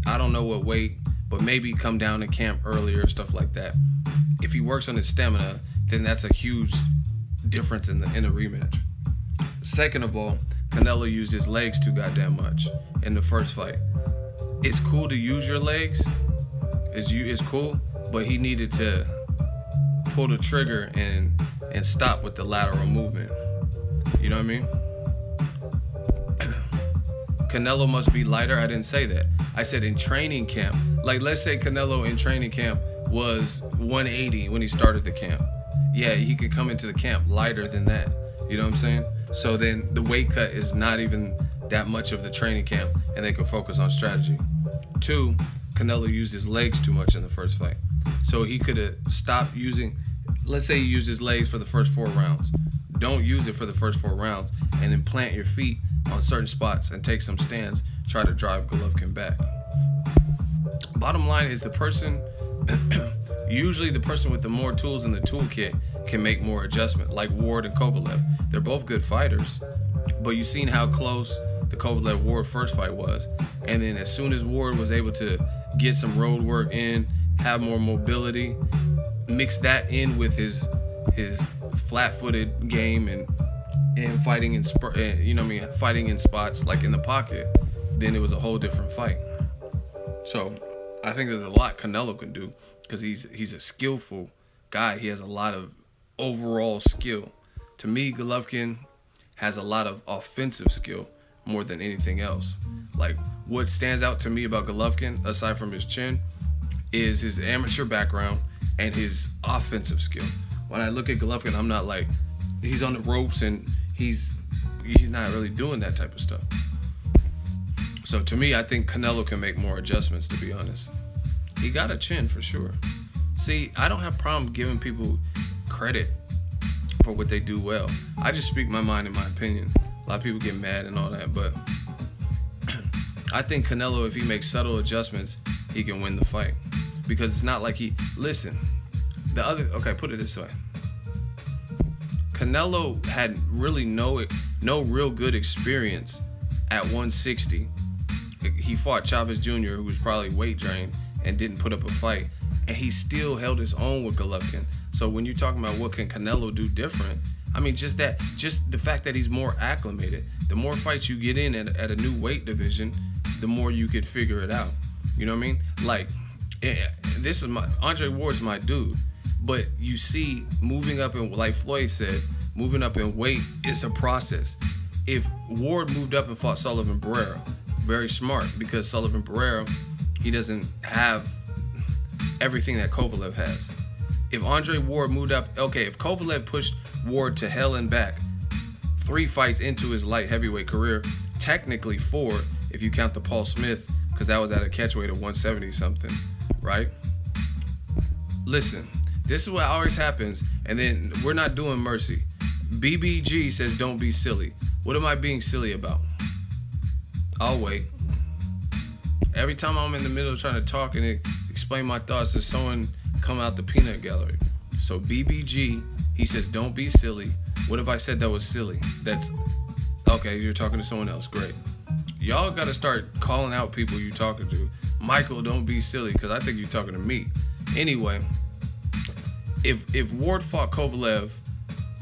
I don't know what weight, but maybe come down to camp earlier, stuff like that. If he works on his stamina, then that's a huge difference in the rematch. Second of all, Canelo used his legs too goddamn much in the first fight. It's cool to use your legs. It's cool, but he needed to pull the trigger and stop with the lateral movement. You know what I mean? Canelo must be lighter. I didn't say that. I said in training camp. Like, let's say Canelo in training camp was 180 when he started the camp. Yeah, he could come into the camp lighter than that. You know what I'm saying? So then the weight cut is not even that much of the training camp, and they can focus on strategy. 2, Canelo used his legs too much in the first fight. So he could have stopped using, let's say he used his legs for the first 4 rounds. Don't use it for the first 4 rounds, and then plant your feet on certain spots and take some stands, try to drive Golovkin back. Bottom line is the person, usually the person with the more tools in the toolkit can make more adjustment, like Ward and Kovalev. They're both good fighters, but you've seen how close the Kovalev-Ward first fight was. And then as soon as Ward was able to get some road work in, have more mobility, mix that in with his flat-footed game and fighting in fighting in spots like in the pocket, then it was a whole different fight. So I think there's a lot Canelo can do because he's a skillful guy. He has a lot of overall skill. To me, Golovkin has a lot of offensive skill more than anything else. Like, what stands out to me about Golovkin, aside from his chin, is his amateur background and his offensive skill. When I look at Golovkin, I'm not like, he's on the ropes and he's not really doing that type of stuff. So to me, I think Canelo can make more adjustments, to be honest. He got a chin for sure. See, I don't have problem giving people credit for what they do well. I just speak my mind and my opinion. A lot of people get mad and all that, but I think Canelo, if he makes subtle adjustments, he can win the fight. Because it's not like put it this way. Canelo had really no real good experience at 160. He fought Chavez Jr., who was probably weight drained and didn't put up a fight, and he still held his own with Golovkin. So when you're talking about what can Canelo do different, I mean, just the fact that he's more acclimated. The more fights you get in at a new weight division, the more you could figure it out. You know what I mean? Like, Andre Ward's my dude, but you see, moving up in, like Floyd said, moving up in weight is a process. If Ward moved up and fought Sullivan Barrera, very smart, because Sullivan Barrera, he doesn't have everything that Kovalev has. If Andre Ward moved up, if Kovalev pushed Ward to hell and back 3 fights into his light heavyweight career, technically 4 if you count the Paul Smith, because that was at a catchweight of 170 something, right? Listen, this is what always happens, and then we're not doing mercy. BBG says don't be silly. What am I being silly about? I'll wait. Every time I'm in the middle of trying to talk and explain my thoughts, there's someone come out the peanut gallery. So BBG, he says don't be silly. What if I said that was silly? That's okay, you're talking to someone else. Great. Y'all gotta start calling out people you talking to. Michael, don't be silly, because I think you're talking to me. Anyway, if Ward fought Kovalev,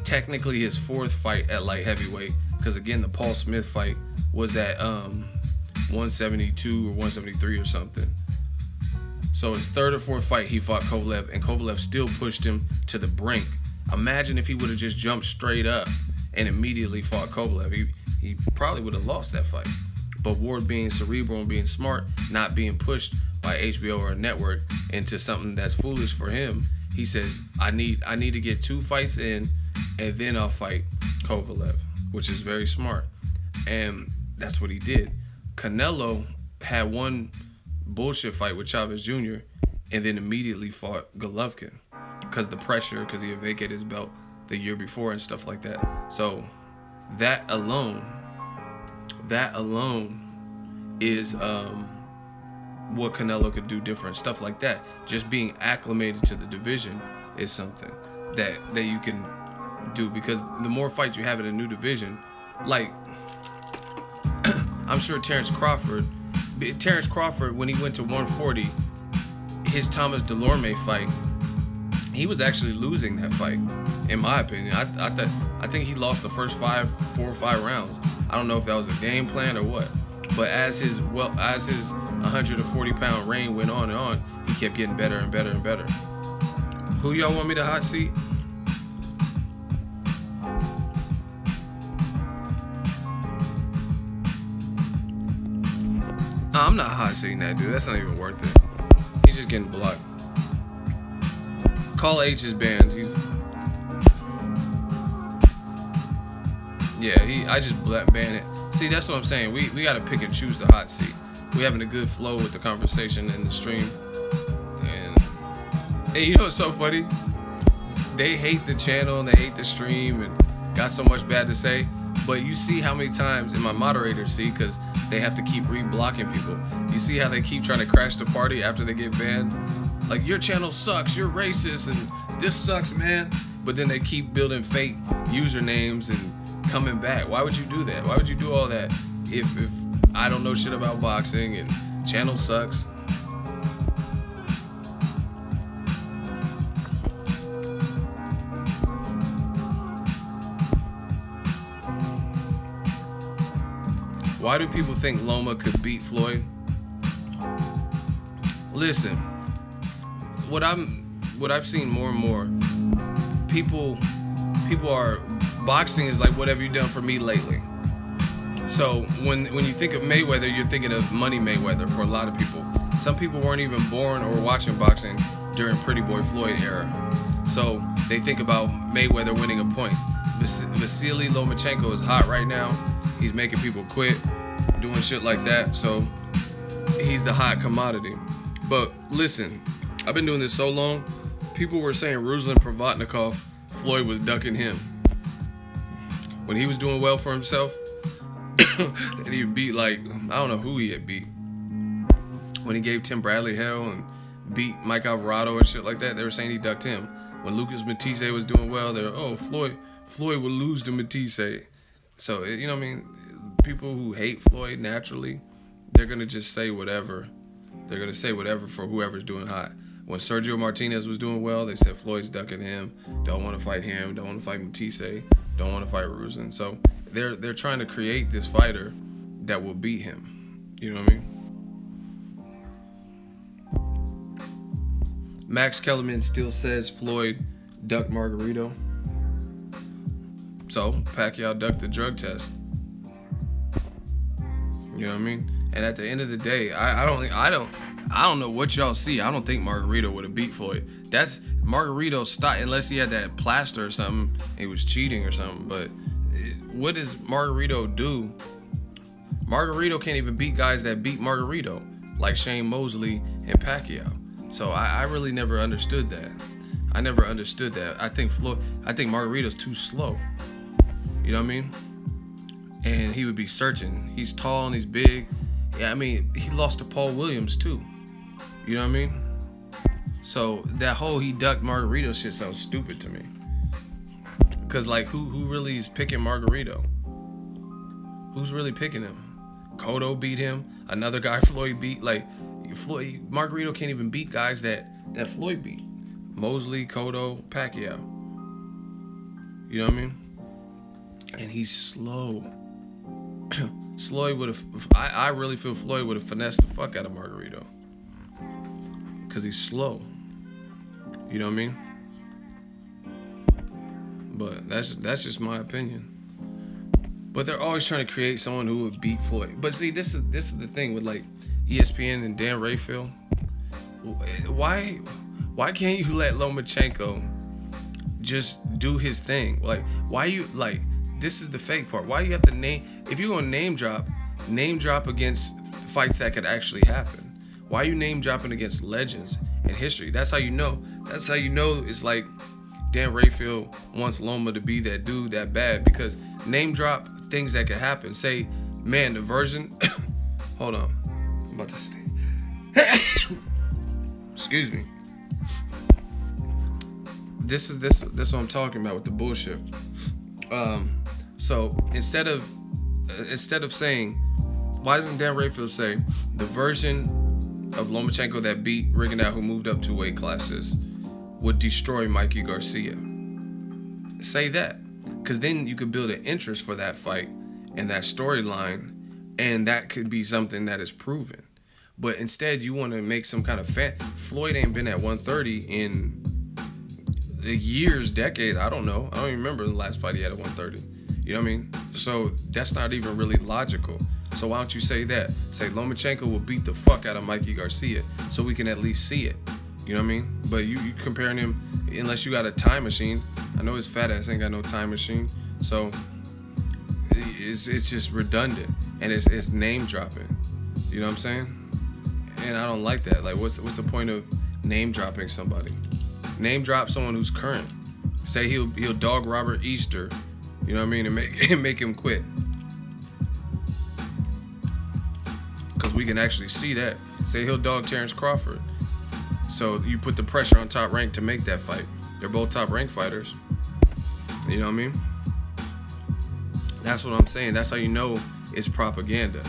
technically his 4th fight at light heavyweight, because again the Paul Smith fight was at 172 or 173 or something. So his 3rd or 4th fight he fought Kovalev, and Kovalev still pushed him to the brink. Imagine if he would have just jumped straight up and immediately fought Kovalev. He probably would have lost that fight. But Ward, being cerebral and being smart, not being pushed by HBO or a network into something that's foolish for him, he says, I need to get 2 fights in, and then I'll fight Kovalev, which is very smart. And that's what he did. Canelo had one bullshit fight with Chavez Jr. and then immediately fought Golovkin because the pressure, because he had vacated his belt the year before and stuff like that. So that alone is what Canelo could do different. Stuff like that. Just being acclimated to the division is something that you can do, because the more fights you have in a new division, like I'm sure Terrence Crawford, when he went to 140, his Thomas Delorme fight, he was actually losing that fight, in my opinion. I think he lost the first 4 or 5 rounds. I don't know if that was a game plan or what, but as his 140-pound reign went on and on, he kept getting better and better and better. Who y'all want me to hot seat? No, I'm not hot seating that dude. That's not even worth it. He's just getting blocked. Call H is banned. I just ban it. See, that's what I'm saying. We gotta pick and choose the hot seat. We having a good flow with the conversation and the stream. And you know what's so funny? They hate the channel and they hate the stream and got so much bad to say. But you see how many times, and my moderators see, because they have to keep re-blocking people. You see how they keep trying to crash the party after they get banned? Like, your channel sucks, you're racist, and this sucks, man. But then they keep building fake usernames and coming back. Why would you do that? Why would you do all that if I don't know shit about boxing and channel sucks? Why do people think Loma could beat Floyd? Listen, what I've seen more and more, people are, boxing is like, what have you done for me lately? So when you think of Mayweather, you're thinking of Money Mayweather for a lot of people. Some people weren't even born or watching boxing during Pretty Boy Floyd era. So they think about Mayweather winning a point. Vasily Lomachenko is hot right now. He's making people quit, doing shit like that. So he's the hot commodity. But listen, I've been doing this so long, people were saying Ruslan Provodnikov, Floyd was ducking him. When he was doing well for himself, and he beat, like, I don't know who he had beat. When he gave Tim Bradley hell and beat Mike Alvarado and shit like that, they were saying he ducked him. When Lucas Matisse was doing well, they were, oh, Floyd would lose to Matisse. So, you know what I mean? People who hate Floyd naturally, they're going to just say whatever. They're going to say whatever for whoever's doing hot. When Sergio Martinez was doing well, they said Floyd's ducking him, don't want to fight him, don't want to fight Matisse, don't want to fight Ruslan. So they're trying to create this fighter that will beat him. You know what I mean? Max Kellerman still says Floyd ducked Margarito. So Pacquiao ducked the drug test. You know what I mean? And at the end of the day, I don't know what y'all see. I don't think Margarito would have beat Floyd. That's Margarito's style, unless he had that plaster or something. He was cheating or something. But what does Margarito do? Margarito can't even beat guys that beat Margarito, like Shane Mosley and Pacquiao. So I really never understood that. I never understood that. I think Margarito's too slow. You know what I mean? And he would be searching. He's tall and he's big. Yeah, I mean, he lost to Paul Williams too. You know what I mean? So that whole he ducked Margarito shit sounds stupid to me. Cause like who really is picking Margarito? Who's really picking him? Cotto beat him. Another guy Floyd beat. Like Margarito can't even beat guys that Floyd beat. Mosley, Cotto, Pacquiao. You know what I mean? And he's slow. Floyd would have. I really feel Floyd would have finessed the fuck out of Margarito. Cause he's slow. You know what I mean? But that's just my opinion. But they're always trying to create someone who would beat Floyd. But see, this is the thing with like ESPN and Dan Rayfield. Why can't you let Lomachenko just do his thing? Like, why you like? This is the fake part. Why do you have to name? If you're gonna name drop against fights that could actually happen. Why are you name dropping against legends in history? That's how you know. That's how you know it's like Dan Rayfield wants Loma to be that dude that bad, because name drop things that could happen. Say, man, the version. Hold on, I'm about to stay. Excuse me. This is what I'm talking about with the bullshit. So instead of saying, why doesn't Dan Rayfield say the version of Lomachenko that beat Rigondeaux, who moved up 2 weight classes, would destroy Mikey Garcia? Say that, because then you could build an interest for that fight and that storyline, and that could be something that is proven. But instead, you want to make some kind of Floyd ain't been at 130 in years, decades. I don't know. I don't even remember the last fight he had at 130. You know what I mean? So that's not even really logical. So why don't you say that? Say Lomachenko will beat the fuck out of Mikey Garcia, so we can at least see it. You know what I mean? But you comparing him, unless you got a time machine. I know his fat ass ain't got no time machine. So it's just redundant, and it's name dropping. You know what I'm saying? And I don't like that. Like, what's the point of name dropping somebody? Name drop someone who's current. Say he'll dog Robert Easter, you know what I mean, and make him quit. Cause we can actually see that. Say he'll dog Terrence Crawford. So you put the pressure on Top Rank to make that fight. They're both Top Rank fighters. You know what I mean? That's what I'm saying. That's how you know it's propaganda.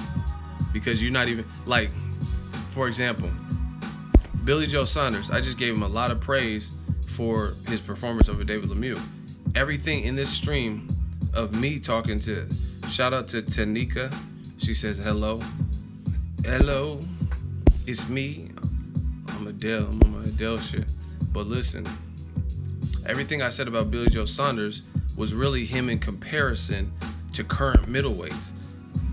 Because you're not even, like, for example, Billy Joe Saunders, I just gave him a lot of praise for his performance over David Lemieux. Everything in this stream of me talking to, shout out to Tanika, She says, hello. Hello. It's me. I'm Adele. I'm on my Adele shit. But listen, everything I said about Billy Joe Saunders was really him in comparison to current middleweights.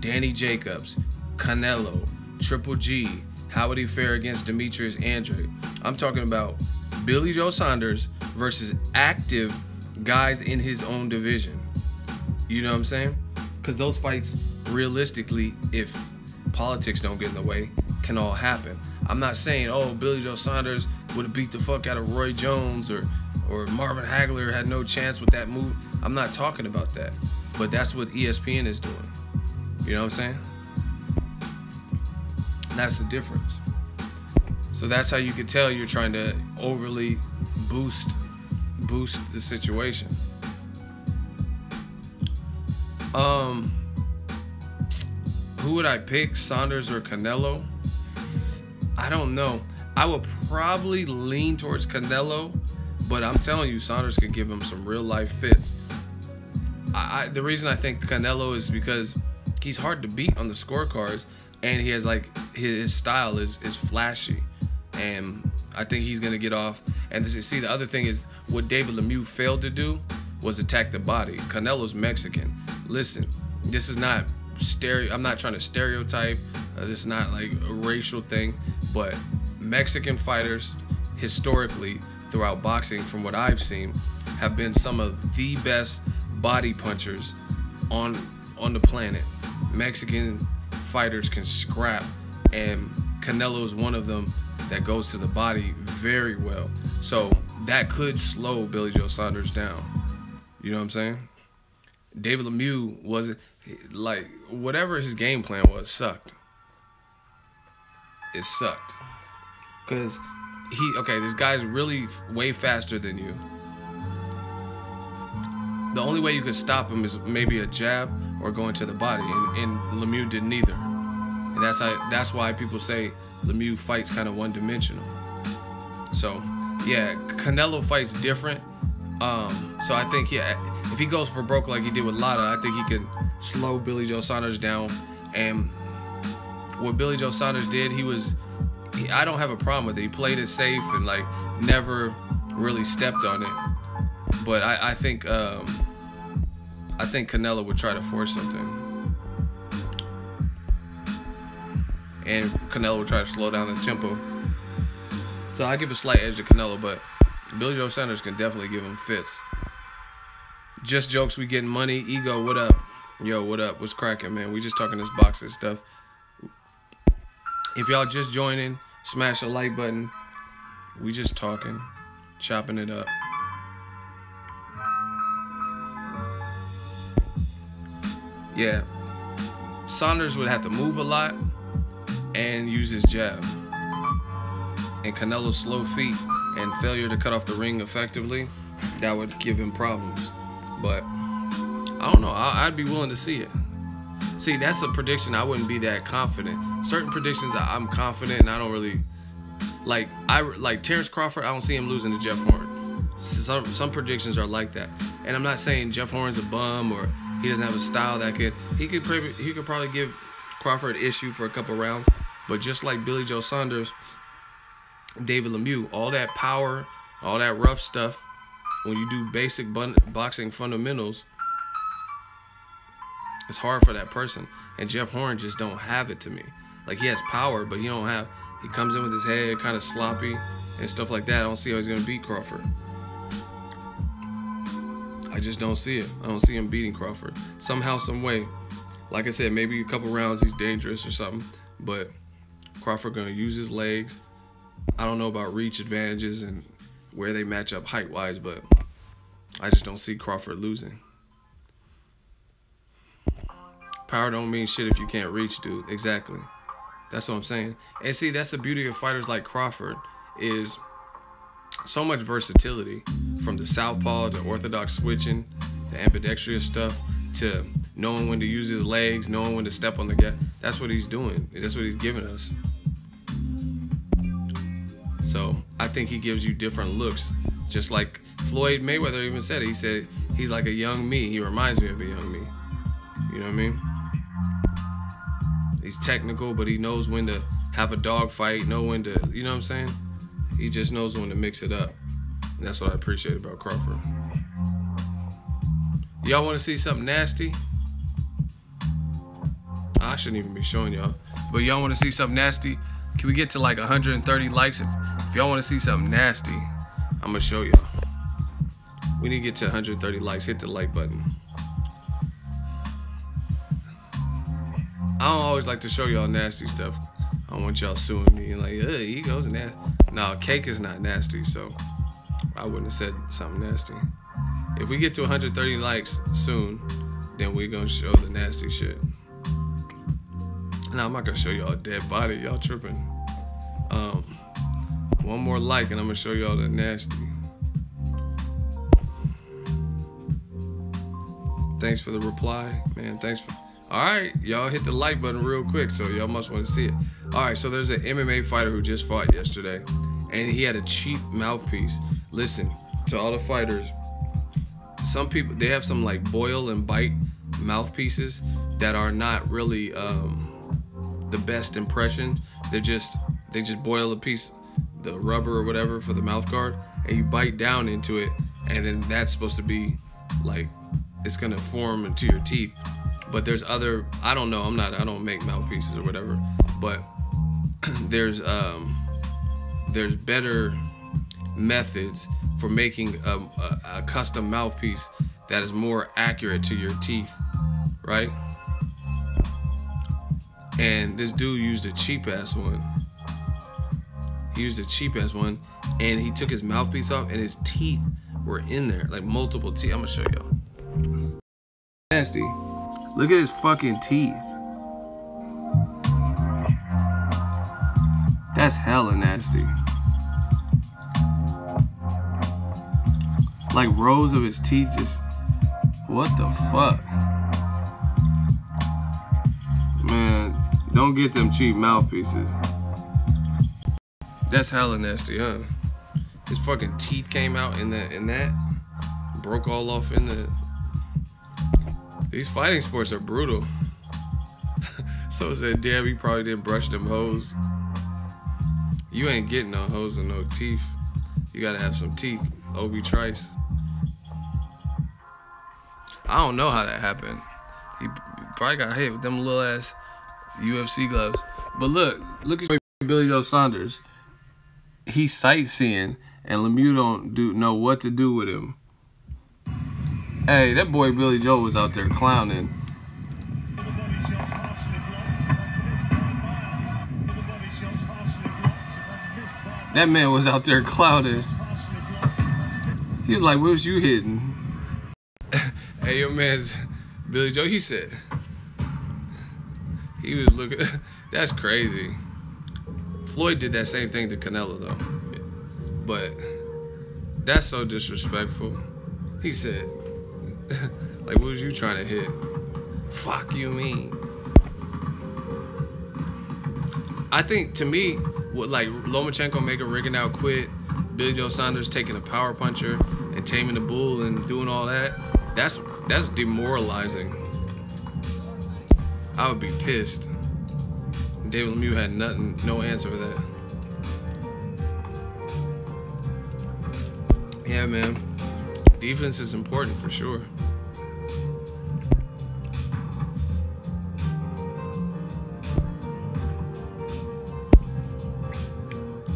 Danny Jacobs, Canelo, Triple G. How would he fare against Demetrius Andrade? I'm talking about Billy Joe Saunders versus active guys in his own division. You know what I'm saying? Because those fights, realistically, if politics don't get in the way, can all happen. I'm not saying, oh, Billy Joe Saunders would have beat the fuck out of Roy Jones or Marvin Hagler had no chance with that move. I'm not talking about that. But that's what ESPN is doing. You know what I'm saying? That's the difference. So that's how you could tell you're trying to overly boost the situation. Who would I pick, Saunders or Canelo? I don't know. I would probably lean towards Canelo, but I'm telling you, Saunders could give him some real life fits. The reason I think Canelo is because he's hard to beat on the scorecards, and he has like his style is flashy, and I think he's gonna get off. And see, the other thing is what David Lemieux failed to do was attack the body. Canelo's Mexican. Listen, this is not I'm not trying to stereotype. This is not like a racial thing, but Mexican fighters historically throughout boxing, from what I've seen, have been some of the best body punchers on the planet. Mexican fighters can scrap, and Canelo is one of them that goes to the body very well. So that could slow Billy Joe Saunders down. You know what I'm saying? David Lemieux wasn't like, whatever his game plan was, sucked. It sucked. Because this guy's really way faster than you. The only way you could stop him is maybe a jab or going to the body, and Lemieux did neither. And that's why people say Lemieux fights kind of one-dimensional. So yeah, Canelo fights different. So I think if he goes for broke like he did with Lara, I think he can slow Billy Joe Saunders down. And what Billy Joe Saunders did, I don't have a problem with it. He played it safe and like never really stepped on it. But I think Canelo would try to force something, and Canelo would try to slow down the tempo. So I give a slight edge to Canelo, but Billy Joe Saunders can definitely give him fits. Just jokes, we getting money. Ego, what up? Yo, what up? What's cracking, man? We just talking this boxing stuff. If y'all just joining, smash the like button. We just talking, chopping it up. Yeah, Saunders would have to move a lot and use his jab. And Canelo's slow feet and failure to cut off the ring effectively, that would give him problems. But I don't know. I'd be willing to see it. See, that's a prediction I wouldn't be that confident. Certain predictions I'm confident, and I don't really like Terrence Crawford. I don't see him losing to Jeff Horn. Some predictions are like that, and I'm not saying Jeff Horn's a bum or he doesn't have a style that he could probably give Crawford issue for a couple rounds. But just like Billy Joe Saunders, David Lemieux, all that power, all that rough stuff, when you do basic boxing fundamentals, it's hard for that person. And Jeff Horn just don't have it to me. Like, he has power, but he comes in with his head kind of sloppy and stuff like that. I don't see how he's going to beat Crawford. I just don't see it. I don't see him beating Crawford. Somehow, some way. Like I said, maybe a couple rounds he's dangerous or something, but Crawford going to use his legs. I don't know about reach advantages and where they match up height-wise, but I just don't see Crawford losing. Power don't mean shit if you can't reach, dude. Exactly. That's what I'm saying. And see, that's the beauty of fighters like Crawford, is so much versatility, from the southpaw to orthodox switching, the ambidextrous stuff, to knowing when to use his legs, knowing when to step on the gas. That's what he's doing. That's what he's giving us. So I think he gives you different looks. Just like Floyd Mayweather even said it. He said he's like a young me. He reminds me of a young me. You know what I mean? He's technical, but he knows when to have a dog fight, know when to, you know what I'm saying? He just knows when to mix it up. And that's what I appreciate about Crawford. Y'all want to see something nasty? I shouldn't even be showing y'all. But y'all want to see something nasty? Can we get to like 130 likes? If y'all want to see something nasty, I'm going to show y'all. We need to get to 130 likes. Hit the like button. I don't always like to show y'all nasty stuff. I don't want y'all suing me and like, he goes nasty. No, cake is not nasty, so I wouldn't have said something nasty. If we get to 130 likes soon, then we're going to show the nasty shit. No, I'm not going to show y'all a dead body. Y'all tripping. One more like and I'm going to show y'all the nasty. Thanks for the reply. Man, thanks for... Alright, y'all hit the like button real quick, so y'all must want to see it. Alright, so there's an MMA fighter who just fought yesterday, and he had a cheap mouthpiece. Listen, to all the fighters, some people, they have some like boil and bite mouthpieces that are not really the best impression. They just boil a piece, the rubber or whatever for the mouth guard, and you bite down into it, and then that's supposed to be like, it's gonna form into your teeth. But there's other, I don't know, I don't make mouthpieces or whatever, but there's better methods for making a custom mouthpiece that is more accurate to your teeth, right? And this dude used a cheap ass one. He used a cheap ass one, and he took his mouthpiece off, and his teeth were in there, like multiple teeth. I'm gonna show y'all. Nasty. Look at his fucking teeth. That's hella nasty. Like rows of his teeth just... What the fuck? Man, don't get them cheap mouthpieces. That's hella nasty, huh? His fucking teeth came out in that. Broke all off in the... These fighting sports are brutal. So said, damn, he probably didn't brush them hoes. You ain't getting no hoes and no teeth. You gotta have some teeth. Obi Trice. I don't know how that happened. He probably got hit with them little ass UFC gloves. But look at Billy Joe Saunders. He's sightseeing, and Lemieux don't know what to do with him. Hey, that boy Billy Joe was out there clowning. That man was out there clowning. He was like, "Where's you hitting?" Hey, your man's Billy Joe. He said he was looking. That's crazy. Floyd did that same thing to Canelo though, but that's so disrespectful. He said, like, what was you trying to hit? Fuck you mean? I think, to me, what, like, Lomachenko making Rigondeaux quit, Billy Joe Saunders taking a power puncher and taming the bull and doing all that, that's demoralizing. I would be pissed. David Lemieux had no answer for that. Yeah, man. Defense is important for sure.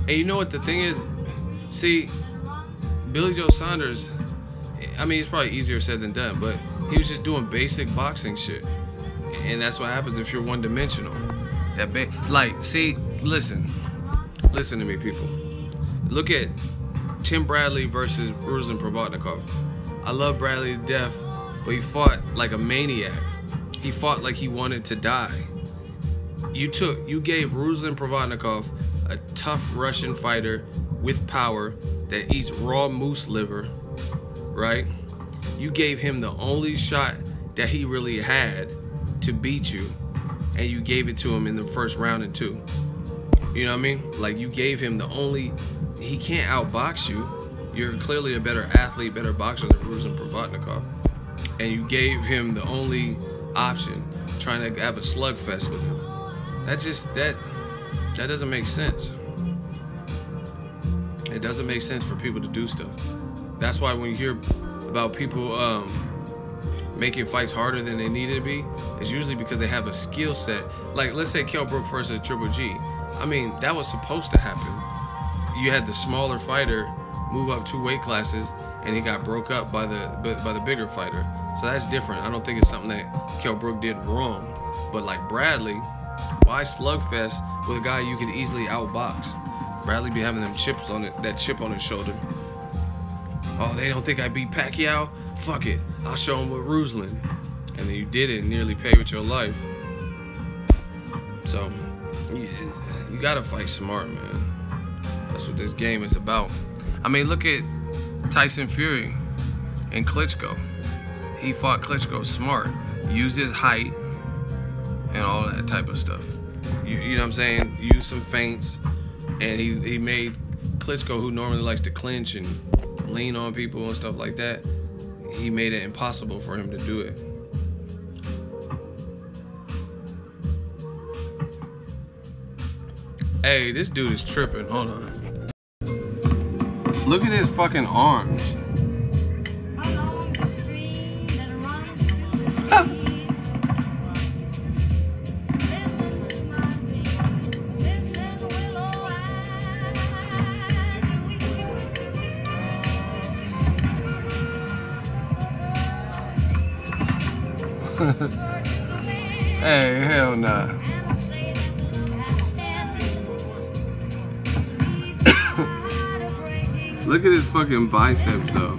And you know what the thing is? See, Billy Joe Saunders, I mean, it's probably easier said than done, but he was just doing basic boxing shit. And that's what happens if you're one-dimensional. Like, see, listen to me, people. Look at Tim Bradley versus Ruslan Provodnikov. I love Bradley to death, but he fought like a maniac. He fought like he wanted to die. You gave Ruslan Provodnikov, a tough Russian fighter with power that eats raw moose liver, right? You gave him the only shot that he really had to beat you, and you gave it to him in the first round and 2. You know what I mean? Like, you gave him the only... He can't outbox you. You're clearly a better athlete, better boxer than Ruslan Provodnikov. And you gave him the only option, trying to have a slugfest with him. that doesn't make sense. It doesn't make sense for people to do stuff. That's why when you hear about people making fights harder than they needed to be, it's usually because they have a skill set. Like, let's say Kell Brook versus Triple G. I mean, that was supposed to happen. You had the smaller fighter move up 2 weight classes, and he got broke up by the bigger fighter. So that's different. I don't think it's something that Kell Brook did wrong. But like Bradley, why slugfest with a guy you could easily outbox? Bradley be having them chips on it, that chip on his shoulder. Oh, they don't think I beat Pacquiao? Fuck it, I'll show them with Ruslan. And then you did it and nearly paid with your life. So, you gotta fight smart, man. That's what this game is about. I mean, look at Tyson Fury and Klitschko. He fought Klitschko smart, used his height and all that type of stuff. You know what I'm saying? Used some feints, and he made Klitschko, who normally likes to clinch and lean on people and stuff like that, he made it impossible for him to do it. Hey, this dude is tripping. Hold on. Look at his fucking arms. Hey, hell nah. Look at his fucking biceps though.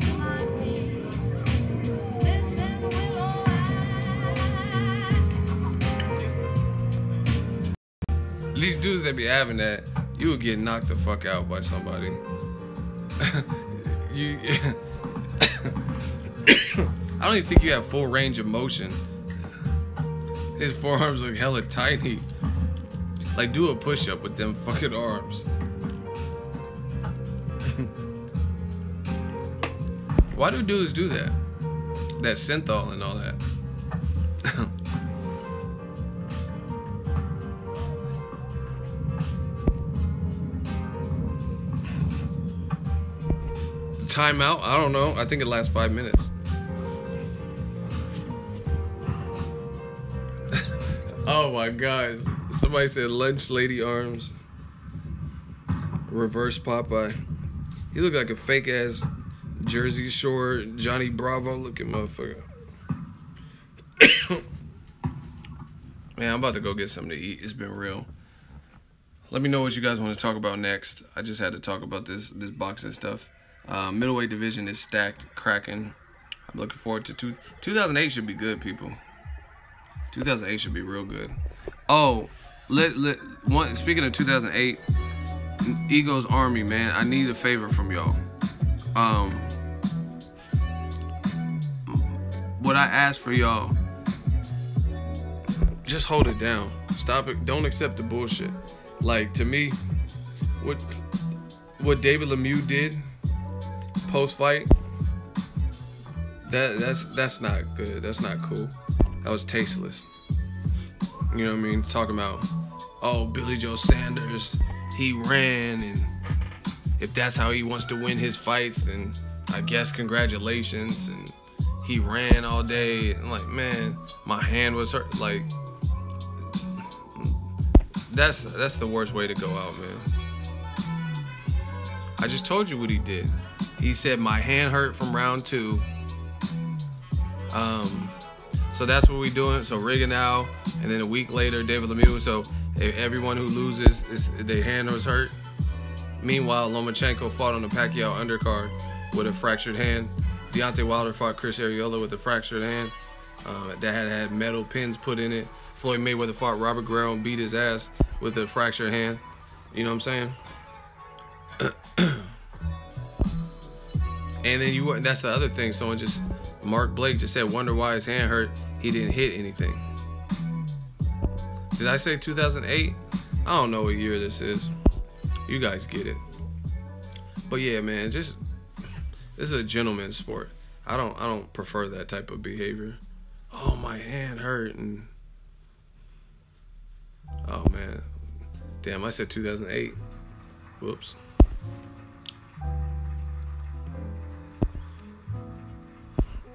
These dudes that be having that, you would get knocked the fuck out by somebody. I don't even think you have full range of motion. His forearms look hella tiny. Like, do a push-up with them fucking arms. Why do dudes do that? That synthol and all that. Timeout? I don't know. I think it lasts 5 minutes. Oh my gosh. Somebody said lunch lady arms. Reverse Popeye. He looked like a fake ass Jersey Shore Johnny Bravo looking motherfucker. Man, I'm about to go get something to eat. It's been real. Let me know what you guys want to talk about next. I just had to talk about this boxing stuff. Middleweight division is stacked, cracking. I'm looking forward to 2008 should be good, people. 2008 should be real good. Oh, speaking of 2008, Ego's Army, man, I need a favor from y'all. What I ask for y'all, just hold it down. Stop it. Don't accept the bullshit. Like, to me, what David Lemieux did post-fight, that's not good. That's not cool. That was tasteless. You know what I mean? Talking about, oh, Billy Joe Sanders, he ran, and if that's how he wants to win his fights, then I guess congratulations. And he ran all day. I'm like, man, my hand was hurt. Like, that's the worst way to go out, man. I just told you what he did. He said my hand hurt from round 2. So that's what we're doing. So Rigondeaux, and then a week later, David Lemieux. So everyone who loses, their hand was hurt. Meanwhile, Lomachenko fought on the Pacquiao undercard with a fractured hand. Deontay Wilder fought Chris Arreola with a fractured hand that had metal pins put in it. Floyd Mayweather fought Robert Guerrero and beat his ass with a fractured hand. You know what I'm saying? And then that's the other thing. Someone just, Mark Blake just said, wonder why his hand hurt. He didn't hit anything. Did I say 2008? I don't know what year this is. You guys get it. But yeah, man, this is a gentleman's sport. I don't prefer that type of behavior. Oh, my hand hurt, and oh man. Damn, I said 2008. Whoops.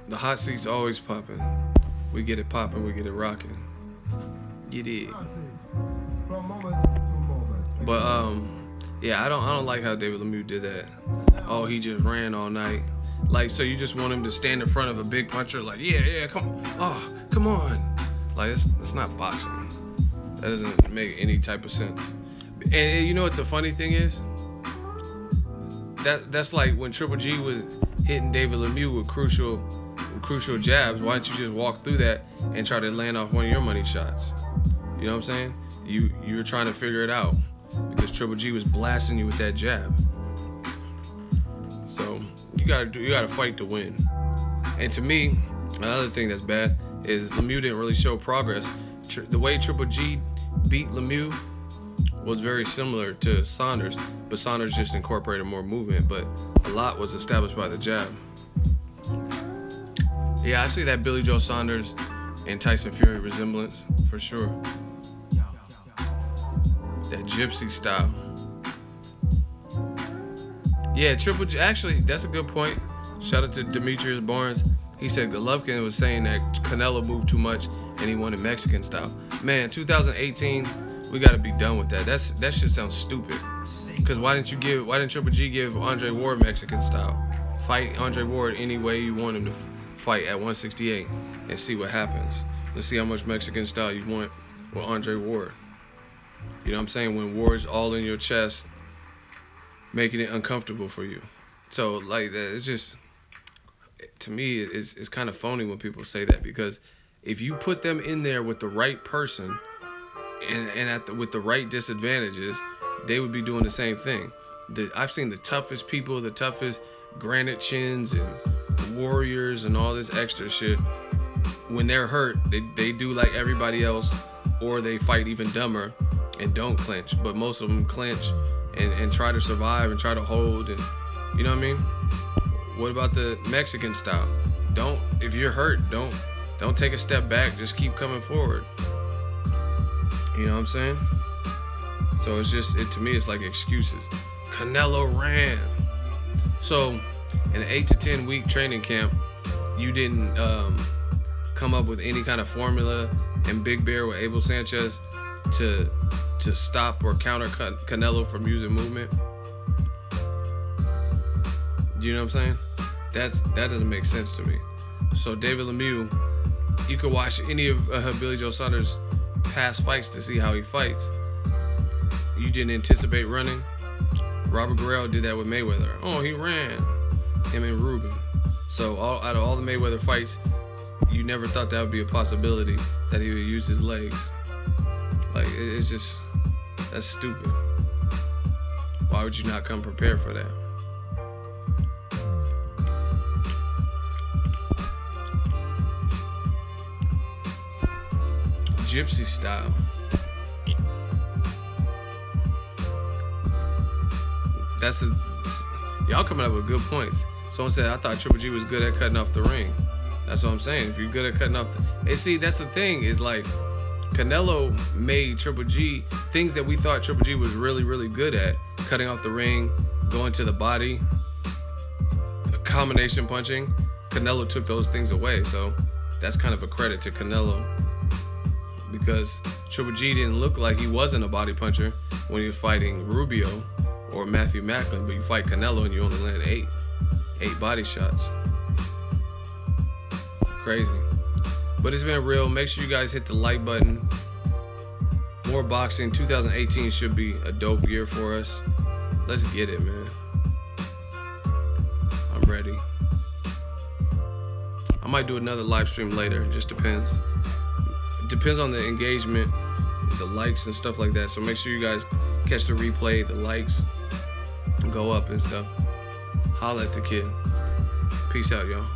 The hot seat's always popping. We get it popping, we get it rocking. You did. From moment to moment. But yeah, I don't like how David Lemieux did that. Oh, he just ran all night. Like, so you just want him to stand in front of a big puncher, like, yeah, come on. Oh, come on. Like, it's not boxing. That doesn't make any type of sense. And you know what the funny thing is? That's like when Triple G was hitting David Lemieux with crucial jabs. Why don't you just walk through that and try to land off one of your money shots? You know what I'm saying? You were trying to figure it out because Triple G was blasting you with that jab. So you gotta fight to win. And to me, another thing that's bad is Lemieux didn't really show progress. The way Triple G beat Lemieux was very similar to Saunders, but Saunders just incorporated more movement, but a lot was established by the jab. Yeah, I see that Billy Joe Saunders and Tyson Fury resemblance for sure. That gypsy style. Yeah, Triple G, actually, that's a good point. Shout out to Demetrius Barnes. He said Golovkin was saying that Canelo moved too much and he wanted Mexican style. Man, 2018, we gotta be done with that. That shit sounds stupid. Cause why didn't Triple G give Andre Ward Mexican style? Fight Andre Ward any way you want him to fight at 168 and see what happens. Let's see how much Mexican style you want with Andre Ward. You know what I'm saying? When Ward's all in your chest, making it uncomfortable for you. So like that, it's just, to me, it's kind of phony when people say that, because if you put them in there with the right person and with the right disadvantages, they would be doing the same thing. I've seen the toughest people, the toughest granite chins and warriors and all this extra shit. When they're hurt, they do like everybody else, or they fight even dumber and don't clinch. But most of them clinch and try to survive and try to hold, and you know what I mean? What about the Mexican style? If you're hurt, don't take a step back, just keep coming forward. You know what I'm saying? So it's just, to me, it's like excuses. Canelo ran. So in an 8 to 10 week training camp, you didn't come up with any kind of formula and Big Bear with Abel Sanchez to stop or counter Canelo from using movement. You know what I'm saying? That doesn't make sense to me. So David Lemieux, you could watch any of Billy Joe Saunders' past fights to see how he fights. You didn't anticipate running. Robert Guerrero did that with Mayweather. Oh, he ran. Him and Rubin. So out of all the Mayweather fights, you never thought that would be a possibility that he would use his legs. Like, it's just, that's stupid. Why would you not come prepared for that? Gypsy style. Y'all coming up with good points. Someone said, I thought Triple G was good at cutting off the ring. That's what I'm saying. If you're good at cutting off and see, that's the thing, is like, Canelo made Triple G things that we thought Triple G was really, really good at. Cutting off the ring, going to the body, combination punching. Canelo took those things away. So that's kind of a credit to Canelo, because Triple G didn't look like he wasn't a body puncher when he was fighting Rubio or Matthew Macklin, but you fight Canelo and you only land eight body shots. Crazy. But it's been real. Make sure you guys hit the like button. More boxing. 2018 should be a dope year for us. Let's get it, man. I'm ready. I might do another live stream later. It just depends. It depends on the engagement, the likes and stuff like that. So make sure you guys catch the replay, the likes go up and stuff. Holla at the kid. Peace out, y'all.